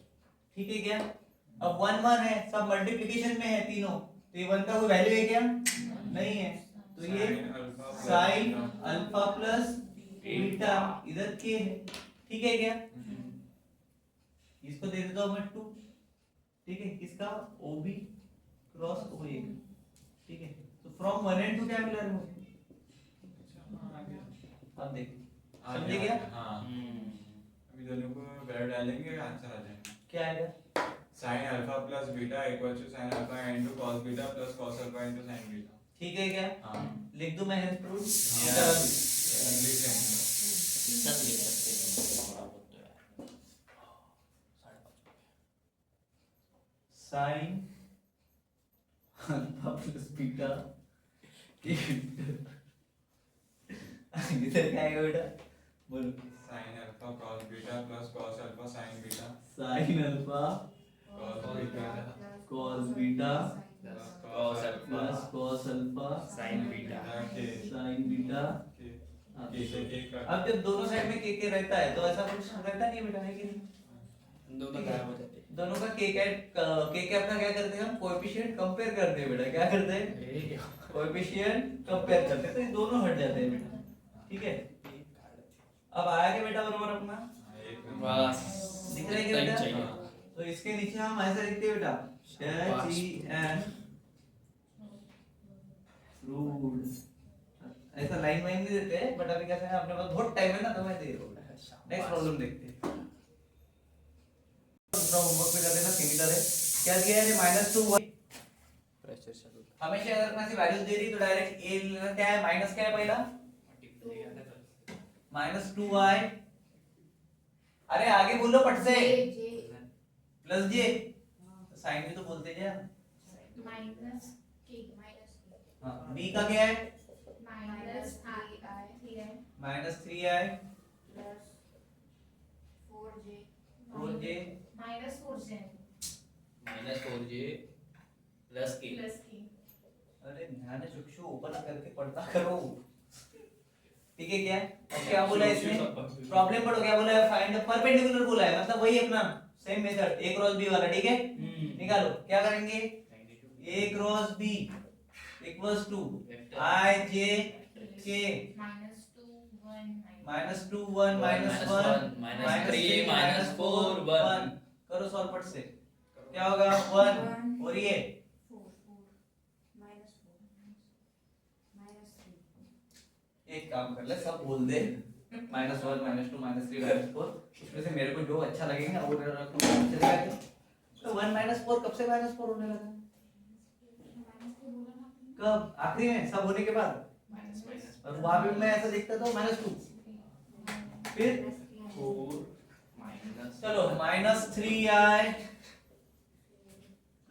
ठीक है क्या। अब 1 1 है, सब मल्टीप्लिकेशन में है तीनों, तो ये 1 का कोई वैल्यू है क्या, नहीं है, तो ये साइन अल्फा प्लस बीटा इधर के है, ठीक है क्या। इसको दे देता हूं मैं 2, ठीक है, किसका, OB क्रॉस OA, ठीक है। तो फ्रॉम 1 एंड 2 क्या मिला है, अब देख समझे क्या, हाँ अभी दोनों को वैल्यू डालेंगे, आंसर आ जाएगा, क्या आएगा, sin alpha plus beta equal to sin alpha into cos beta plus cos alpha into sin beta, ठीक है क्या। हाँ लिख दूं मैं हेल्प प्रूफ, इंग्लिश है सब लिख सकते हैं थोड़ा बहुत तो यार, 5:30 साइन अल्फा प्लस बीटा इधर क्या आएगा बेटा, बोलो, sin alpha cos beta plus cos alpha sin beta sine alpha cos beta cos beta cos alpha plus cos alpha sin beta के sin बीटा। के से एक का अब जब दोनों साइड में के रहता है तो ऐसा कुछ रहता नहीं बेटा, है कि नहीं, दोनों गायब हो जाते दोनों का के अपना क्या करते हैं हम, कोएफिशिएंट कंपेयर करते हैं बेटा, क्या करते हैं, कोएफिशिएंट कंपेयर करते हैं, तो ये दोनों हट जाते हैं बेटा, ठीक है। अब आया क्या बेटा बराबर अपना, बस दिख रहा है क्या सही बेटा, चाहिए। तो इसके नीचे हम ऐसा लिखते हैं बेटा, टच एंड रूल, ऐसा लाइन वाइन नहीं देते हैं, बट अभी कैसे है, अपने पास बहुत टाइम है ना, तो मैं दे रहा हूँ। नेक्स्ट प्रॉब्लम देखते हैं, दूसरा होमवर्क पे कर देना, सिमिलर है, क्या दिया है, -2 प्रेशर शेड्यूल हमेशा अगर अपना सी वैल्यूज दे रही तो डायरेक्ट ए लेना, क्या है माइनस, क्या है पहला -2y, अरे आगे बोलो पट से, प्लस जे, साइन भी तो बोलते हैं यार, माइनस के हाँ, b का क्या है, minus 3i plus 4j 4j minus 4j minus 4j plus के प्लस की अरे ध्यान से चुक्षु ओपन करके पढ़ता करो। ठीक है क्या? अब क्या बोला इसने? प्रॉब्लम पढ़ो, क्या बोला है? फाइंड द परपेंडिकुलर बोला है, मतलब वही अपना same method a cross b वाला। ठीक है, निकालो। क्या करेंगे? a cross b equals to i j k minus 2 1 -2 1 -1 -3 -4 1 करो सॉल्व फट से। क्या होगा? 1 और ये 4 -3 एक काम कर ले, सब बोल दे -1 -2 -3 -4, उसमें से मेरे को जो अच्छा लगेगा वो रख दूंगा। चलेगा क्या? तो 1 -4 कब से -4 होने लगा? कब? आखिरी में, सब होने के बाद। और वहां पे मैं ऐसा देखता था -2, फिर 4 माइनस चलो -3i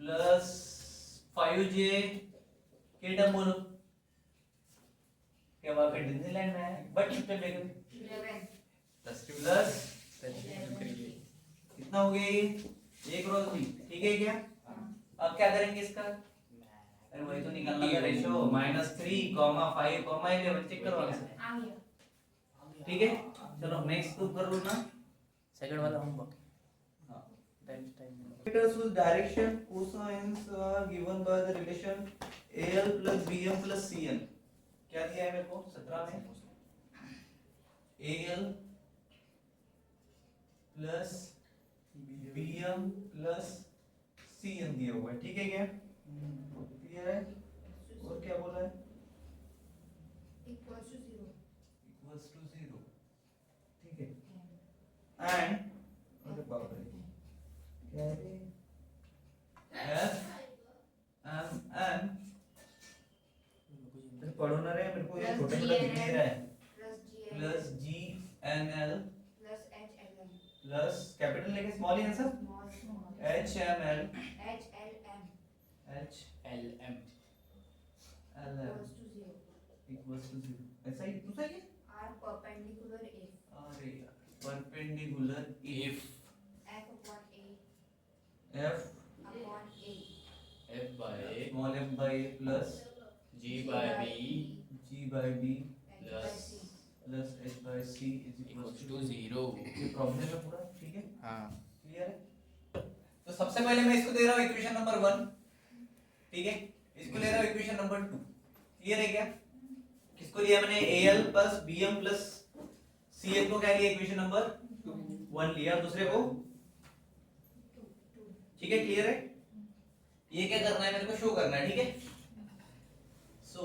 प्लस 5j के टर्म बोलो। क्या वहां पे डिज्नीलैंड में है? बट चुपचाप देखो 11 प्लस कितना हो गया ये? a cross b। ठीक है क्या? अब क्या करेंगे इसका? अरे वही तो निकालना था रेशियो, -3, -5, -11 चेक करो आंसर। आ गया। ठीक है, चलो नेक्स्ट प्रूव कर लो ना। सेकंड वाला होमवर्क हाँ, time vectors whose direction cosines are given by the relation al plus bm plus cn। क्या दिया है मेरे को 17 में? al plus bm plus cn दिया हुआ है। ठीक है क्या? क्लियर है? और क्या बोला है? Equals to 0 equals to 0। ठीक है, एंड अरे बाप रे क्या है? f m n तो पढ़ो ना रे, मेरे को ये छोटा छोटा दिख नहीं रहा है। Plus g n l plus h l m plus capital लेके स्मॉल ही answer small h m l h l m h LM l m equals to 0 equals to 0। ऐसा ही दूसरा ये? r perpendicular a अरे यार, perpendicular if f upon a f upon a f by small f by a plus g by b g by b h by plus c plus h by c is equals equals to to 0 ये problem है पूरा। ठीक है, हाँ clear है? तो सबसे पहले मैं इसको दे रहा हूँ इक्वेशन नंबर 1। ठीक है, इसको ले रहा हूँ इक्वेशन नंबर 2। क्लियर है क्या? किसको लिया मैंने? al plus bm plus cn को क्या लिया? इक्वेशन नंबर 1 लिया, दूसरे को। ठीक है, क्लियर है? ये क्या करना है मेरे को? शो करना है। ठीक है, सो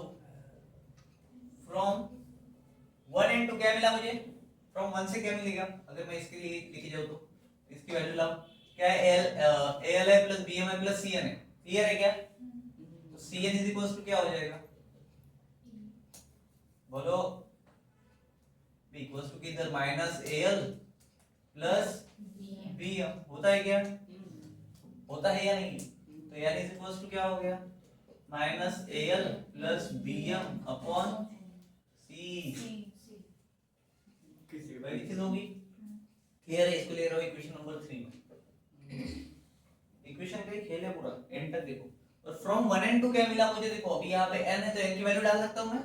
फ्रॉम 1 एंड 2 क्या मिला मुझे? फ्रॉम 1 से क्या मिलेगा? अगर मैं इसके लिए लिखी जाऊँ तो इसकी वैल्यू लाओ। क्या है? al है प्लस bm है प्लस cn है। क्लियर है क्या? तो cn इज इक्वल्स टू क्या हो जाएगा? बोलो। इक्वल्स टू किधर? -al प्लस bm होता है क्या? होता है या नहीं? तो यानी इज इक्वल्स टू क्या हो गया? -al plus bm upon c। वही चीज होगी। क्लियर है? इसको ले रहा हूँ इक्वेशन नंबर 3 में। इक्वेशन का ही खेल है पूरा, एंड तक देखो। और फ्रॉम 1 एंड 2 क्या मिला मुझे? देखो अभी यहाँ पे n है तो n की वैल्यू डाल सकता हूँ मैं।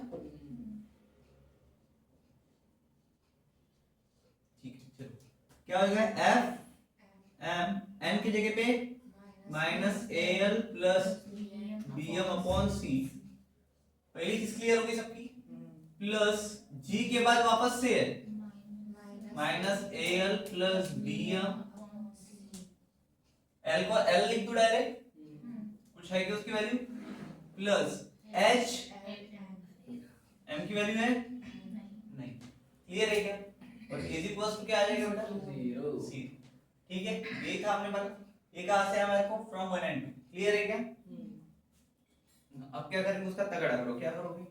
ठीक है, चलो क्या हो गया? f m n की जगह पे -al plus bm upon c। पहली चीज क्लियर हो गई सबकी। प्लस g के बाद वापस से है -al प्लस bm। l को l लिख दो डायरेक्ट, कुछ है क्या उसकी वैल्यू? प्लस h m की वैल्यू है नहीं। क्लियर है क्या? और इज इक्वल्स टू क्या आ जाएगा बेटा? 0 c। ठीक है, यही था हमने पढ़ा। ये कहां से आया मेरे को? From 1 and 2। क्लियर है क्या? अब क्या करेंगे? उसका तगड़ा करो। क्या करोगे?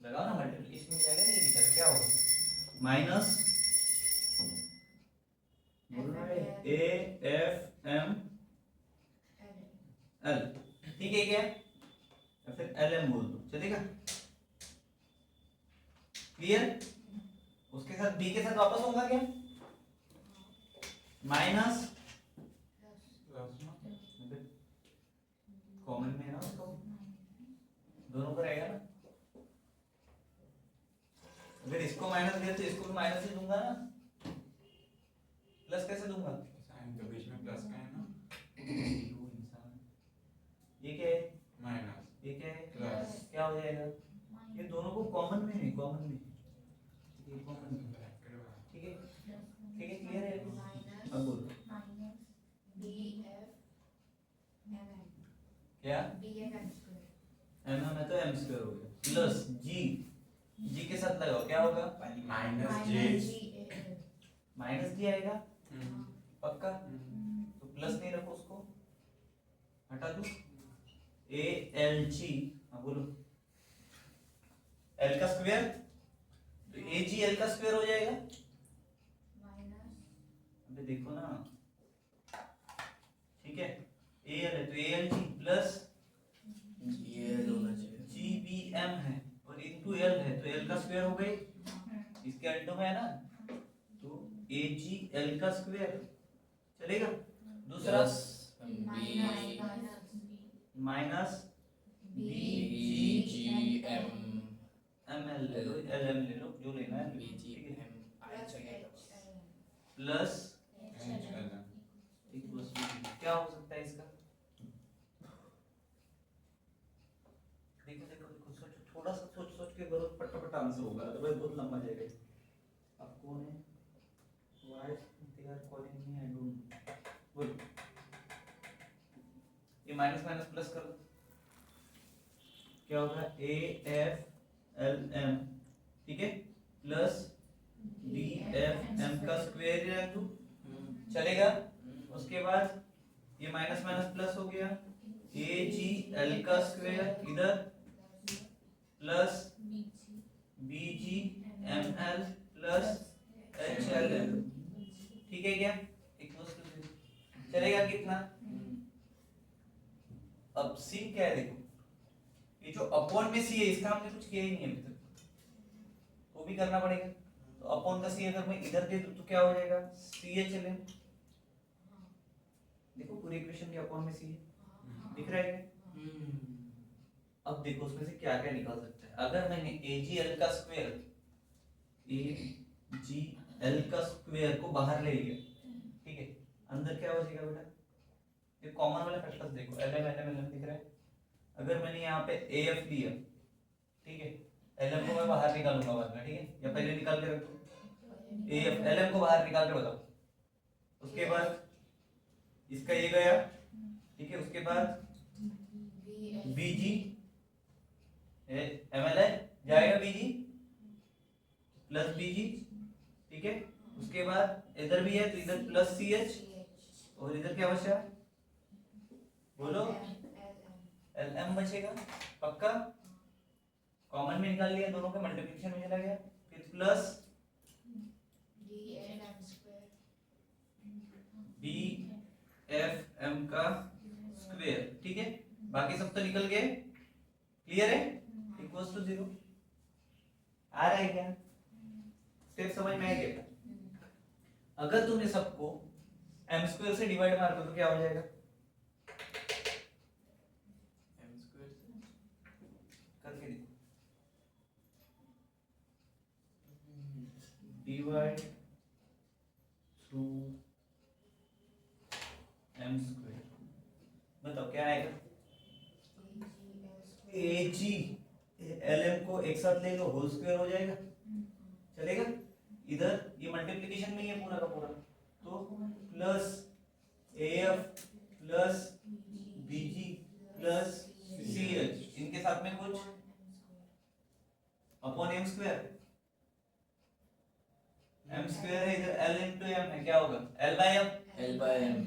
लगाओ ना मल्टीप्लिकेशन में जाएगा। ये बेटा क्या होगा? Minus a f m l। ठीक है क्या? या फिर l m बोल दो, चलेगा? क्लियर? उसके साथ b के साथ वापस होगा क्या? माइनस प्लस ना कॉमन में है ना उसको, दोनों का रहेगा ना। अगर इसको माइनस दिया तो इसको भी माइनस ही दूंगा ना, प्लस कैसे दूंगा? साइन के बीच में प्लस का है ना, ये क्या है? माइनस, ये क्या है? प्लस, क्या हो जाएगा? ये दोनों को कॉमन में है, कॉमन में, ये कॉमन में, ब्रैकेट वाला। ठीक है, ठीक है, क्लियर है? माइनस अब बोलो minus B F M M क्या? B F M square M है तो एम स्क्वायर हो गया, प्लस जी, जी के साथ लगाओ क्या होगा? माइनस जे, माइनस जी आएगा पक्का? हम्म, तो प्लस नहीं रखो, उसको हटा दो, ए एल जी, हाँ बोलो, एल का स्क्वायर, तो ए जी एल का स्क्वायर हो जाएगा। माइनस अबे देखो ना, ठीक है, ए एल है तो A L G plus GL होना चाहिए। जी बी एम है और इनटू एल है तो एल का स्क्वायर हो गई, इसके अंडों में है ना, तो ए जी एल का स्क्वायर चलेगा। दूसरा माइनस बी जी BGM एम एल ले लो, एल एम ले लो, जो लेना है ले लो, ठीक है, प्लस एक बस क्या हो सकता है इसका? देखो देखो देखो, सोचो, थोड़ा सा सोच सोच के करो, फटाफट आंसर होगा, अदरवाइज बहुत लंबा जाएगा। अब कौन है? Why they are calling me, I don't know. बोल, ये माइनस माइनस प्लस कर दो, क्या होगा? ए एफ एल एम, ठीक है, प्लस बी एफ एम का स्क्वायर ही रख दो, चलेगा। उसके बाद ये माइनस माइनस प्लस हो गया, ए जी एल का स्क्वायर इधर plus B G M L plus H L L, ठीक है क्या? इक्वल्स टू चलेगा कितना? अब सी क्या है देखो, ये जो अपॉन में सी है इसका हमने कुछ किया ही नहीं अभी तक, वो भी करना पड़ेगा। तो अपॉन का सी अगर मैं इधर दे दूं तो क्या हो जाएगा? सी एच एल एम, देखो पूरी इक्वेशन के अपॉन में सी है, दिख रहा है क्या? अब देखो उसमें से क्या क्या निकल सकता है। अगर मैंने ए जी एल का स्क्वायर, ए जी एल का स्क्वायर को बाहर ले लिया, ठीक है, अंदर क्या हो जाएगा बेटा? ये कॉमन वाले फैक्टर्स देखो, L M L M L M दिख रहा है। अगर मैंने यहाँ पे ए एफ लिया, ठीक है, एल एम को मैं बाहर निकालूंगा बाद में, ठीक है, या पहले निकाल के रखो, ए एफ एल एम को बाहर निकाल के बताओ। उसके बाद इसका ये गया, ठीक है, उसके बाद बी जी एम एल है जाएगा, बी जी प्लस बी जी, ठीक है, उसके बाद इधर भी है तो इधर प्लस सी एच, और इधर क्या बचा? बोलो, एल एम बचेगा पक्का? कॉमन में निकाल लिया, दोनों के मल्टीप्लिकेशन में चला गया, फिर प्लस बी एफ एम का स्क्वायर, ठीक है, बाकी सब तो निकल गए, क्लियर है? इक्वल्स टू 0 आ रहा है क्या? स्टेप समझ में आ गया? अगर तुमने सबको एम स्क्वायर से डिवाइड मार दो तो क्या हो जाएगा? एम स्क्वायर करके देखो, डिवाइड थ्रू एम स्क्वायर, बताओ क्या आएगा? ए जी एल एम को एक साथ ले लो, होल स्क्वायर हो जाएगा, चलेगा? इधर ये मल्टीप्लिकेशन में ही है पूरा का पूरा, तो plus A F plus B G plus C H, इनके साथ में कुछ upon M square, M square है इधर, एल इनटू एम है, क्या होगा? L by M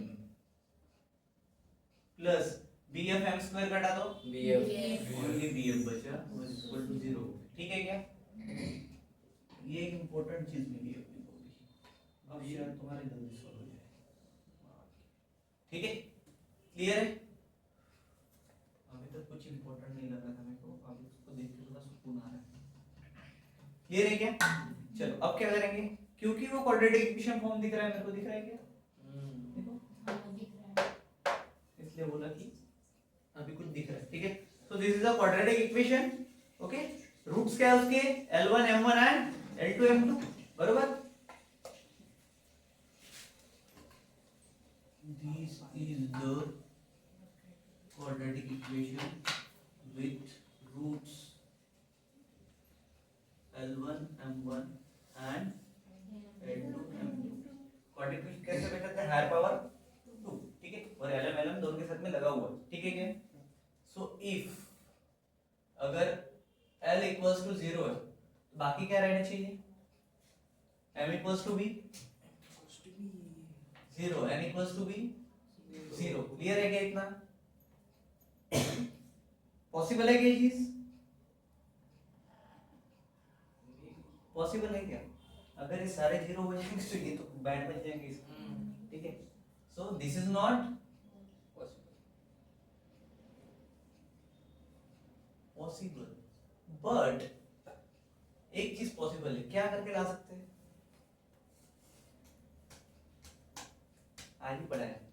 plus B F M square घटा दो, BF और ये बी एफ बचा इक्वल टू 0, ठीक है क्या? ये एक इंपॉर्टेंट चीज मिली है अपने को भी, अब ये तुम्हारे जल्दी सॉल्व हो जाएगा, ठीक है? क्लियर है? अभी तक कुछ इंपॉर्टेंट नहीं लग रहा था मेरे को, अभी उसको देख के थोड़ा सुकून आ रहा है। क्लियर है क्या? चलो अब क्या करेंगे, क्योंकि वो क्वाड्रेटिक इक्वेशन फॉर्म दिख रहा है, मेरे को दिख रहा है क्या? देखो हाँ दिख रहा है। इसलिए बोला कि अभी कुछ दिख रहा है, ठीक है। So this is a quadratic equation, okay. Roots क्या है उसके? L1 M1 and L2 M2, बरोबर। This is the quadratic equation with roots L1 M1 and L2 M2। quadratic equation कैसे बैठा था? हायर पावर 2, ठीक है, और LM LM दोनों के साथ में लगा हुआ है, ठीक है क्या? सो इफ अगर L इक्वल्स टू 0 है तो बाकी क्या रहना चाहिए? M equals to B 0, N equals to B 0। Clear है क्या इतना? पॉसिबल है क्या ये चीज? पॉसिबल है क्या? अगर ये सारे 0 हो जाएंगे तो ये तो बैंड बच जाएंगे इसके, ठीक है। So this is not possible, but एक चीज पॉसिबल है। क्या करके ला सकते हैं? आगे पढ़ा है,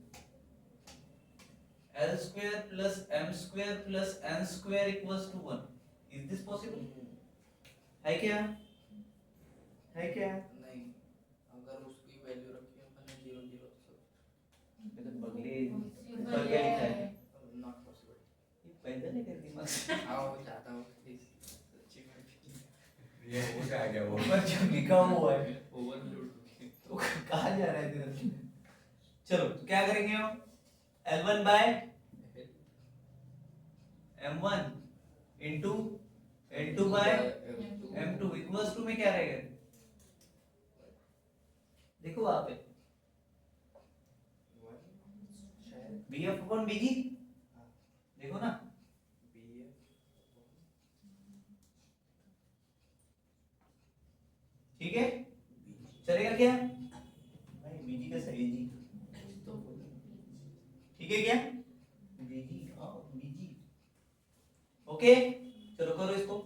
L square plus M square plus N square equals to 1। Is this possible? है क्या? है क्या? नहीं, अगर उसकी वैल्यू रखी अपन ने 0 0 तो ये तो बगले Possible ऊपर क्या लिखा है? है। Not possible. ये पैदल है कर दिमाग से। आओ चाहता हूँ प्लीज सच्ची में ये हो गया वो। ऊपर जो लिखा हुआ है ओवरलोड तो कहाँ जा रहा है तेरा? चलो तो क्या करेंगे हम? L1 by M1 into L2 by M2 equals to में क्या रहेगा? देखो वहां पे BF upon BG, देखो ना, ठीक है, चलेगा क्या? भाई BG का सही जी, ठीक है क्या? BG, हाँ BG, ओके। चलो करो इसको।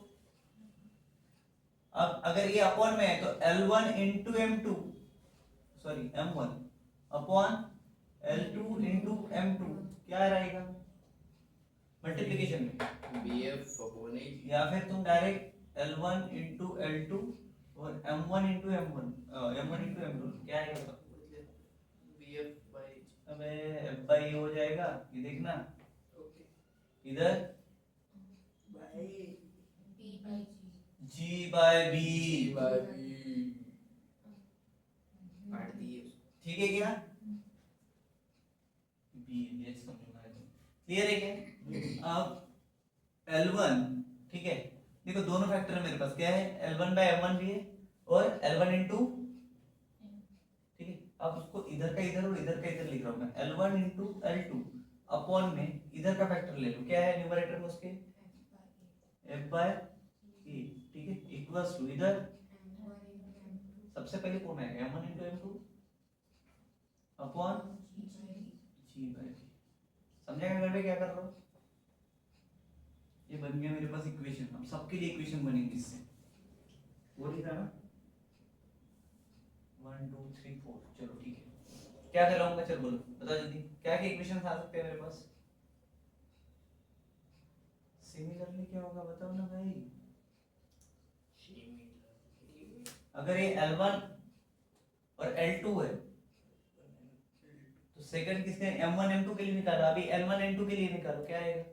अब अगर ये अपॉन में है तो L1 into M2, sorry M1 upon L2 into M2 क्या रहेगा मल्टीप्लिकेशन में? BF अपॉन A या फिर तुम डायरेक्ट L1 into L2 और M1 into M1 M1 into M2 क्या आएगा? BF by अबे F by A हो जाएगा, ये देखना इधर B by G। G by B, काट दिए ठीक है क्या? B ये समझना है, क्लियर है क्या? अब L1, ठीक है, देखो दोनों फैक्टर है मेरे पास, क्या है? L1 by M1 भी है और L1 into, ठीक है। अब उसको इधर का इधर और इधर का इधर लिख रहा हूं मैं, L1 into L2 अपॉन में इधर का फैक्टर ले लो, क्या है न्यूमरेटर में उसके? F by A, ठीक है, इक्वल्स टू इधर सबसे पहले कौन आएगा? M1 into M2 upon G by B। समझेगा घर पे क्या कर रहा हूं? ये बन गया मेरे पास इक्वेशन। अब सबके लिए इक्वेशन बनेगी इससे, वो लिखा ना 1 2 3 4। चलो ठीक है, क्या कराऊंगा? चल बोलो, बता जल्दी, क्या क्या इक्वेशन आ सकते हैं मेरे पास? सिमिलरली क्या होगा बताओ ना भाई। अगर ये L1 और L2 है तो सेकंड किसके? M1 M2 के लिए निकाला, अभी N1 N2 के लिए निकालो, क्या आएगा?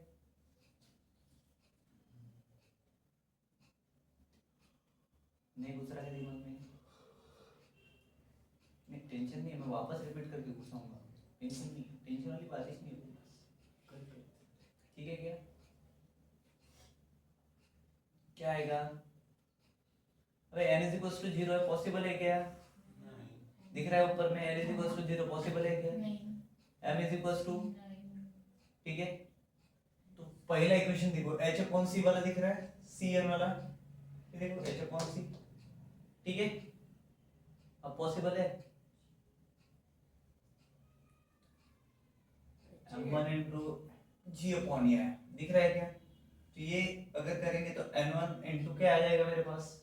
नहीं घुस रहा है दिमाग में? नहीं टेंशन नहीं है, मैं वापस रिपीट करके घुसाऊंगा, टेंशन नहीं, टेंशन वाली बात ही नहीं है, ठीक है क्या? क्या आएगा? अबे n is equals to 0 है, पॉसिबल है क्या? दिख रहा है ऊपर में n is equals to 0, possible है क्या? नहीं m is equals to, नहीं। ठीक है, तो पहला इक्वेशन देखो, h अपॉन c वाला दिख रहा है, cn वाला, ये देखो h अपॉन c, ठीक है। अब पॉसिबल है m1 into g अपॉन ये है, दिख रहा है क्या? तो ये अगर करेंगे तो n1 into क्या आ जाएगा मेरे पास?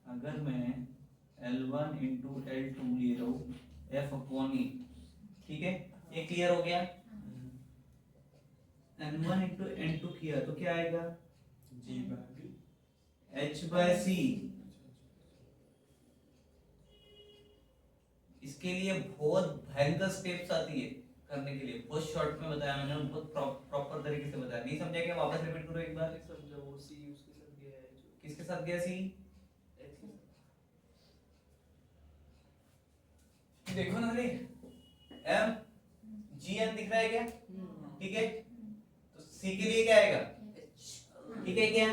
अगर मैं L1 इंटू L2 ले रहा हूँ F अपॉन E, ठीक है, ये क्लियर हो गया। N1 इंटू N2 किया तो क्या आएगा, G by B H by C। इसके लिए बहुत भयंकर स्टेप्स आती है करने के लिए, बहुत शॉर्ट में बताया मैंने, बहुत प्रॉपर तरीके से बताया। नहीं समझा क्या, वापस रिपीट करो एक बार। समझा, वो सी उसके साथ गया है जो किसके साथ गया सी, H के साथ। देखो ना रे, M G N दिख रहा है क्या, ठीक है, तो C के लिए क्या आएगा, ठीक है क्या,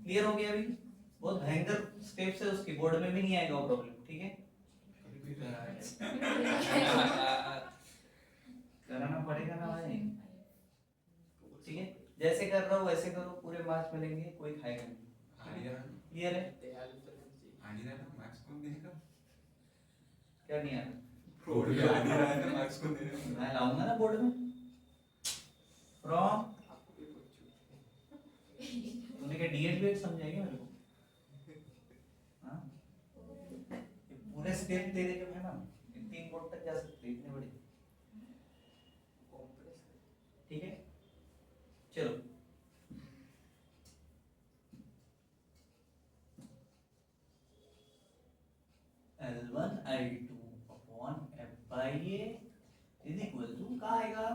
क्लियर हो गया अभी। बहुत भयंकर स्टेप्स है उसकी, बोर्ड में भी नहीं आएगा वो प्रॉब्लम, ठीक है, कराना पड़ेगा ना भाई, ठीक है, जैसे कर रहा हूँ वैसे करो, पूरे मार्क्स मिलेंगे, कोई खाएगा नहीं, क्लियर है। क्या नहीं आ रहा, मैं लाऊंगा ना बोर्ड में, फ्रॉम, तूने क्या डीएड भी समझाएगा मेरे को, हाँ, ये पूरे स्टेप दे देके मैं ना 3 बोर्ड तक जा सकते हैं, इतने बड़े, ठीक है, चलो। L1 L2 upon F by A is equal to क्या आएगा,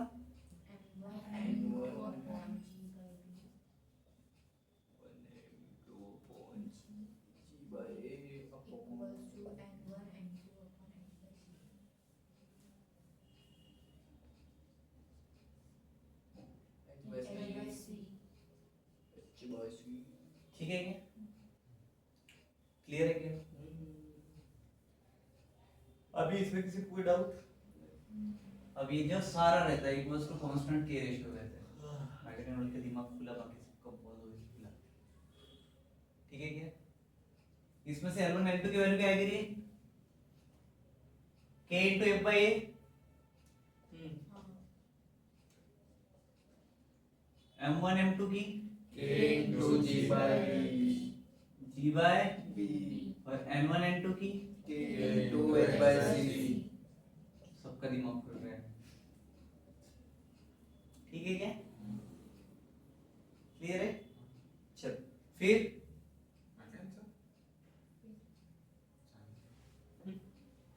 ठीक है क्या, क्लियर है क्या। अभी इसमें किसी कोई डाउट, अब ये जो सारा रहता है इक्वल्स टू कांस्टेंट के रेशियो रहता है, मैकेनिकल का दिमाग खुला, बाकी सबका बहुत हो खुला, ठीक है क्या। इसमें से L1 L2 की वैल्यू क्या आएगी रे, K into F by A, M1 M2 की K into G by G by B और N1 N2 की K into H by C। सबका दिमाग खुल रहा है, ठीक है क्या, क्लियर है। चल फिर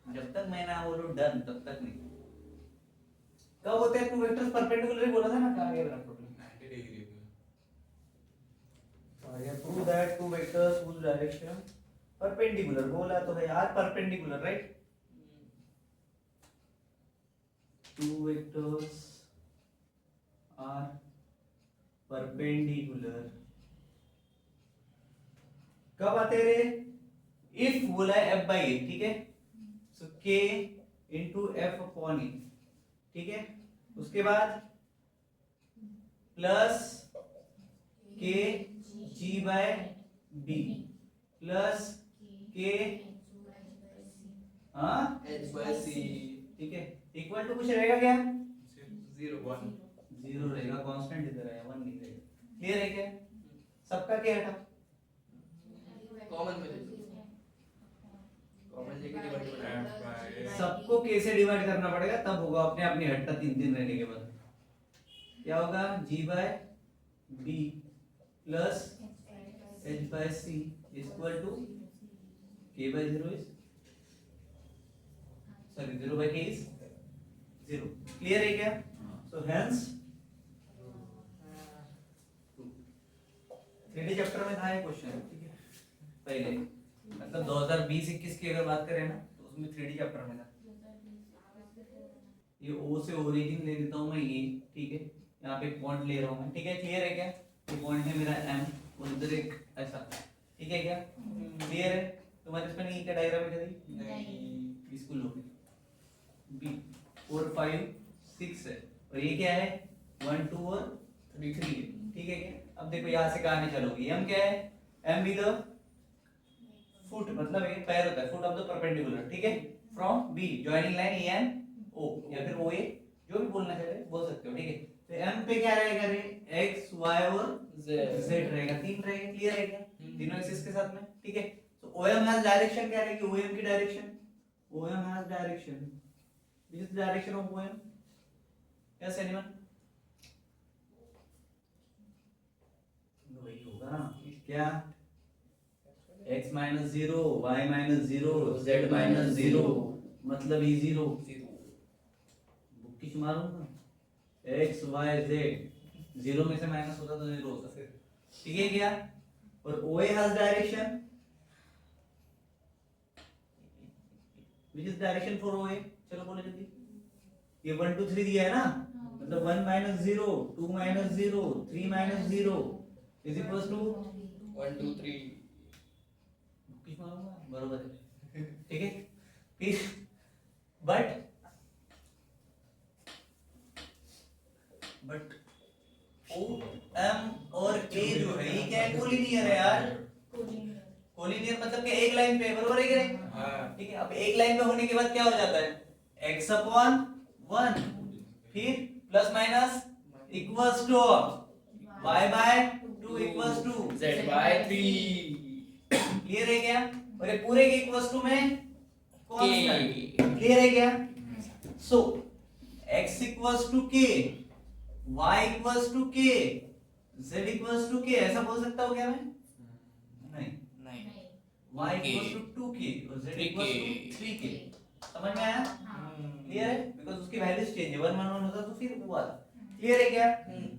जब तक मैं ना बोलूं डन तब तक नहीं। कब होते हैं टू वेक्टर्स परपेंडिकुलर ही बोला था ना, कहां गया मेरा problem, 90 degree I have proved that two vectors whose direction perpendicular, बोला तो है यार perpendicular, right? Two vectors are perpendicular. कब आते रे, if बोला है F by A, ठीक है, so K into F upon E, ठीक है, उसके बाद plus K G by B plus K हाँ H by C ठीक है, इक्वल टू कुछ रहेगा क्या, 0 1 जीरो रहेगा, कांस्टेंट इधर आया, 1 नहीं रहेगा, क्लियर है क्या। सबका क्या हटा, कॉमन में कॉमन लेके डिवाइड करें। सबको K से डिवाइड करना पड़ेगा, तब होगा अपने अपनी हटता 3 रहने के बाद क्या होगा, G by B plus H by C equal to K by 0 is sorry 0 by K is 0, clear है क्या। सो हेंस 3D चैप्टर में था ये क्वेश्चन, ठीक है, पहले मतलब 2020-21 की अगर बात करें ना तो उसमें 3D चैप्टर में था। ये O से ओरिजिन ले लेता हूँ मैं ये, ठीक है, यहाँ पे पॉइंट ले रहा हूँ मैं, ठीक है, क्लियर है क्या। ये पॉइंट है मेरा M, उधर एक ऐसा, ठीक है क्या, क्लियर है। तुम्हारे इसमें नहीं क्या डायग्राम है कभी, नहीं स्कूल हो गई B 4 5 6 है, और ये क्या है 1 2 और 3 है, ठीक है क्या। अब देखो यहाँ से कहाँ नहीं चलोगी, M क्या है, M विद फुट, मतलब ये पैर होता है, फुट ऑफ द परपेंडिकुलर, ठीक है, from B joining line E and O या फिर OA, जो भी बोलना चाहे बोल सकते हो, ठीक है। तो M पे क्या रहेगा रे, X Y और Z रहेगा, 3 रहेगा, क्लियर है क्या, तीनों एक्सिस के साथ में, ठीक है। तो OM has डायरेक्शन क्या रहेगी? OM की direction, OM has direction, which is the direction of OM? Yes anyone? वही होगा ना क्या? x minus 0, y minus 0, z minus 0, मतलब e 0 बुक्की मारूंगा x y z 0 में से माइनस होता तो 0 होता फिर, ठीक है क्या? और OA has direction, which is direction for OA? चलो बोलो जल्दी, ये 1 2 3 दिया है ना, मतलब 1 minus 0, 2 minus 0, 3 minus 0 is equals to 1 2 3 किस मालूंगा बरोबर है, ठीक है? फिर बट O M और A जो है ये क्या है? कोलिनियर है यार, कोलिनियर मतलब कि एक लाइन पे, बरोबर है कि नहीं? हाँ। ठीक है, अब एक लाइन पे होने के बाद क्या हो जाता है? x अपॉन 1 फिर plus minus equals to y by 2 equals to z by 3 clear है क्या? और ये पूरे के इक्वल्स टू में कांस्टेंट, k क्लियर है क्या? So x equals to k, y equals to k, z equals to k, ऐसा बोल सकता हूँ क्या मैं? नहीं, नहीं y इक्वल्स टू 2k और z इक्वल्स टू 3k, समझ में आया? क्लियर है? बिकॉज़ उसकी वैल्यूज चेंज है, 1 1 1 होता तो फिर वो आता, क्लियर है क्या?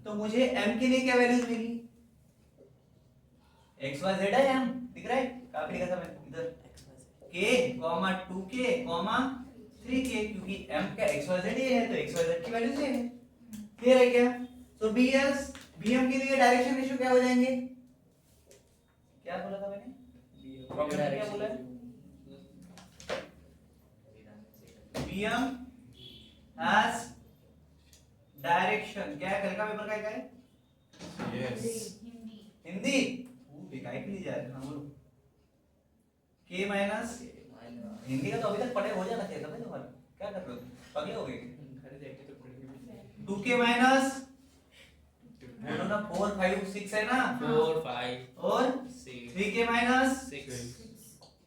तो मुझे m के लिए क्या वैल्यूज मिली? x y z है m, दिख रहा है? कहां पे लिखा था मैंने? इधर k, 2k, 3k, क्योंकि m का x y z ये है तो x y z की वैल्यूज ये है, क्लियर है क्या? तो bs bm के लिए डायरेक्शन रेशियो क्या हो जाएंगे? क्या बोला था मैंने? प्रॉपर क्या बोला है? bm has डायरेक्शन, क्या है? कल का पेपर का क्या है? यस हिंदी बेकार के लिए जा रहे हैं, हाँ बोलो। k माइनस हिंदी का तो अभी तक पढ़े हो जाना चाहिए था ना तुम्हारा, क्या कर रहे हो? पगले हो गए? घर जाके तो पढ़ेंगे 2k माइनस बोलो ना 4 5 6 है ना, 4 5 और 6 3k माइनस 6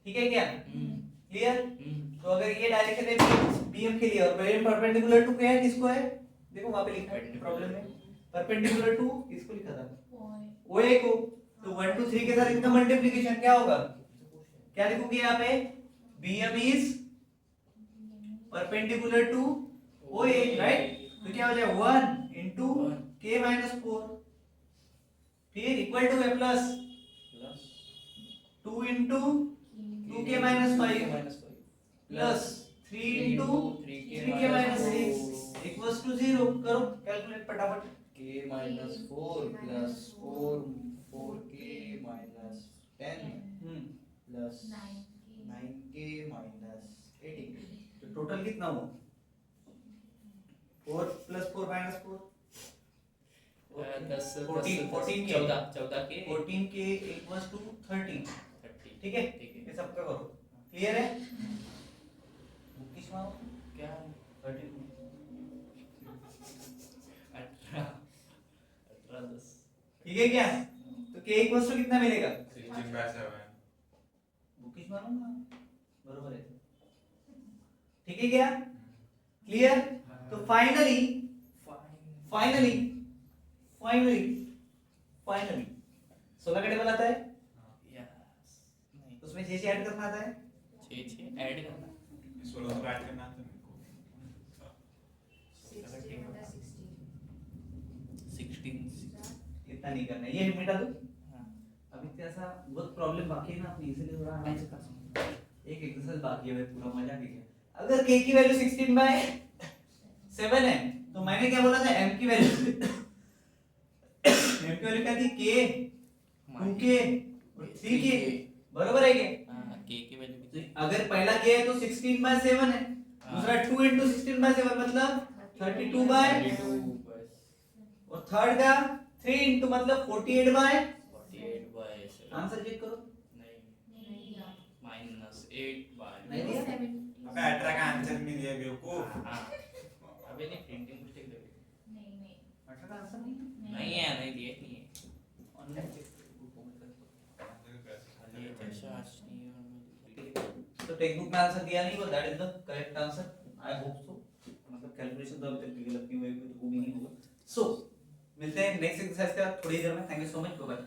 ठीक है क्या? क्लियर? तो अगर ये डायरेक्शन है bm के लिए और bm परपेंडिकुलर टू क्या है? किसको है? देखो वहां पे लिखा है प्रॉब्लम में, परपेंडिकुलर टू किसको लिखा था? OA को। तो 1 2 3 के साथ इनका मल्टीप्लिकेशन क्या होगा? क्या लिखोगे यहाँ पे? bm is perpendicular to OA, right? तो क्या हो जाएगा 1 into k minus 4 फिर इक्वल टू है plus 2 into 2k minus 5 plus 3 into 3k minus 6 equals to 0। करो कैलकुलेट फटाफट। k minus 4 plus 4k minus 10 plus 9k minus 18 तो टोटल कितना हुआ? 4 plus 4 minus 4 10 14 के 14 के 14k equals to 30, 30 ठीक है? ठीक है। ये सबका करो, क्लियर है? किस मानो क्या 32 18 10 ठीक है क्या? तो k equals to कितना मिलेगा? 16/7 बुकिश मारूंगा, बरोबर है, ठीक है क्या? क्लियर? तो फाइनली फाइनली फाइनली फाइनली 16 का टेबल आता है, यस नहीं उसमें 6 ऐड करना आता है, 6 ऐड करना 16 को ऐड करना था मेरे को 16 इतना नहीं करना है, ये मिटा दो। हाँ अभी तो ऐसा बहुत प्रॉब्लम बाकी है ना अपनी, इसलिए थोड़ा आराम से कर सकते हैं। एक एक्सरसाइज बाकी है, पूरा मजा भी है। अगर k की वैल्यू 16/7 है तो मैंने क्या बोला था? m की वैल्यू m की वैल्यू क्या थी? k 2k और 3k, बरोबर है क्या? हाँ k की वैल्यू तो कितनी अगर पहला k है तो 16/7 है, दूसरा 2 into 16/7 मतलब 32 बाय, 32 बस और थर्ड का 3 into मतलब 48 बाय। 48 बाय 7 आंसर चेक करो। नहीं -8 बाय नहीं दिया? अबे 18 का आंसर नहीं दिया बेवकूफ हाँ अबे नहीं प्रिंटिंग मिस्टेक लगी 18 का आंसर नहीं नहीं है नहीं दिए नहीं है ऑनलाइन चेक करो। ये जैसा आज नहीं टेक्स्ट बुक में आंसर दिया नहीं वो that is the correct answer, I hope so. मतलब कैलकुलेशन तो अभी तक गलत नहीं हुई, तो वो भी नहीं होगा। सो मिलते हैं नेक्स्ट एक्सरसाइज के बाद थोड़ी देर में। Thank you so much, bye bye.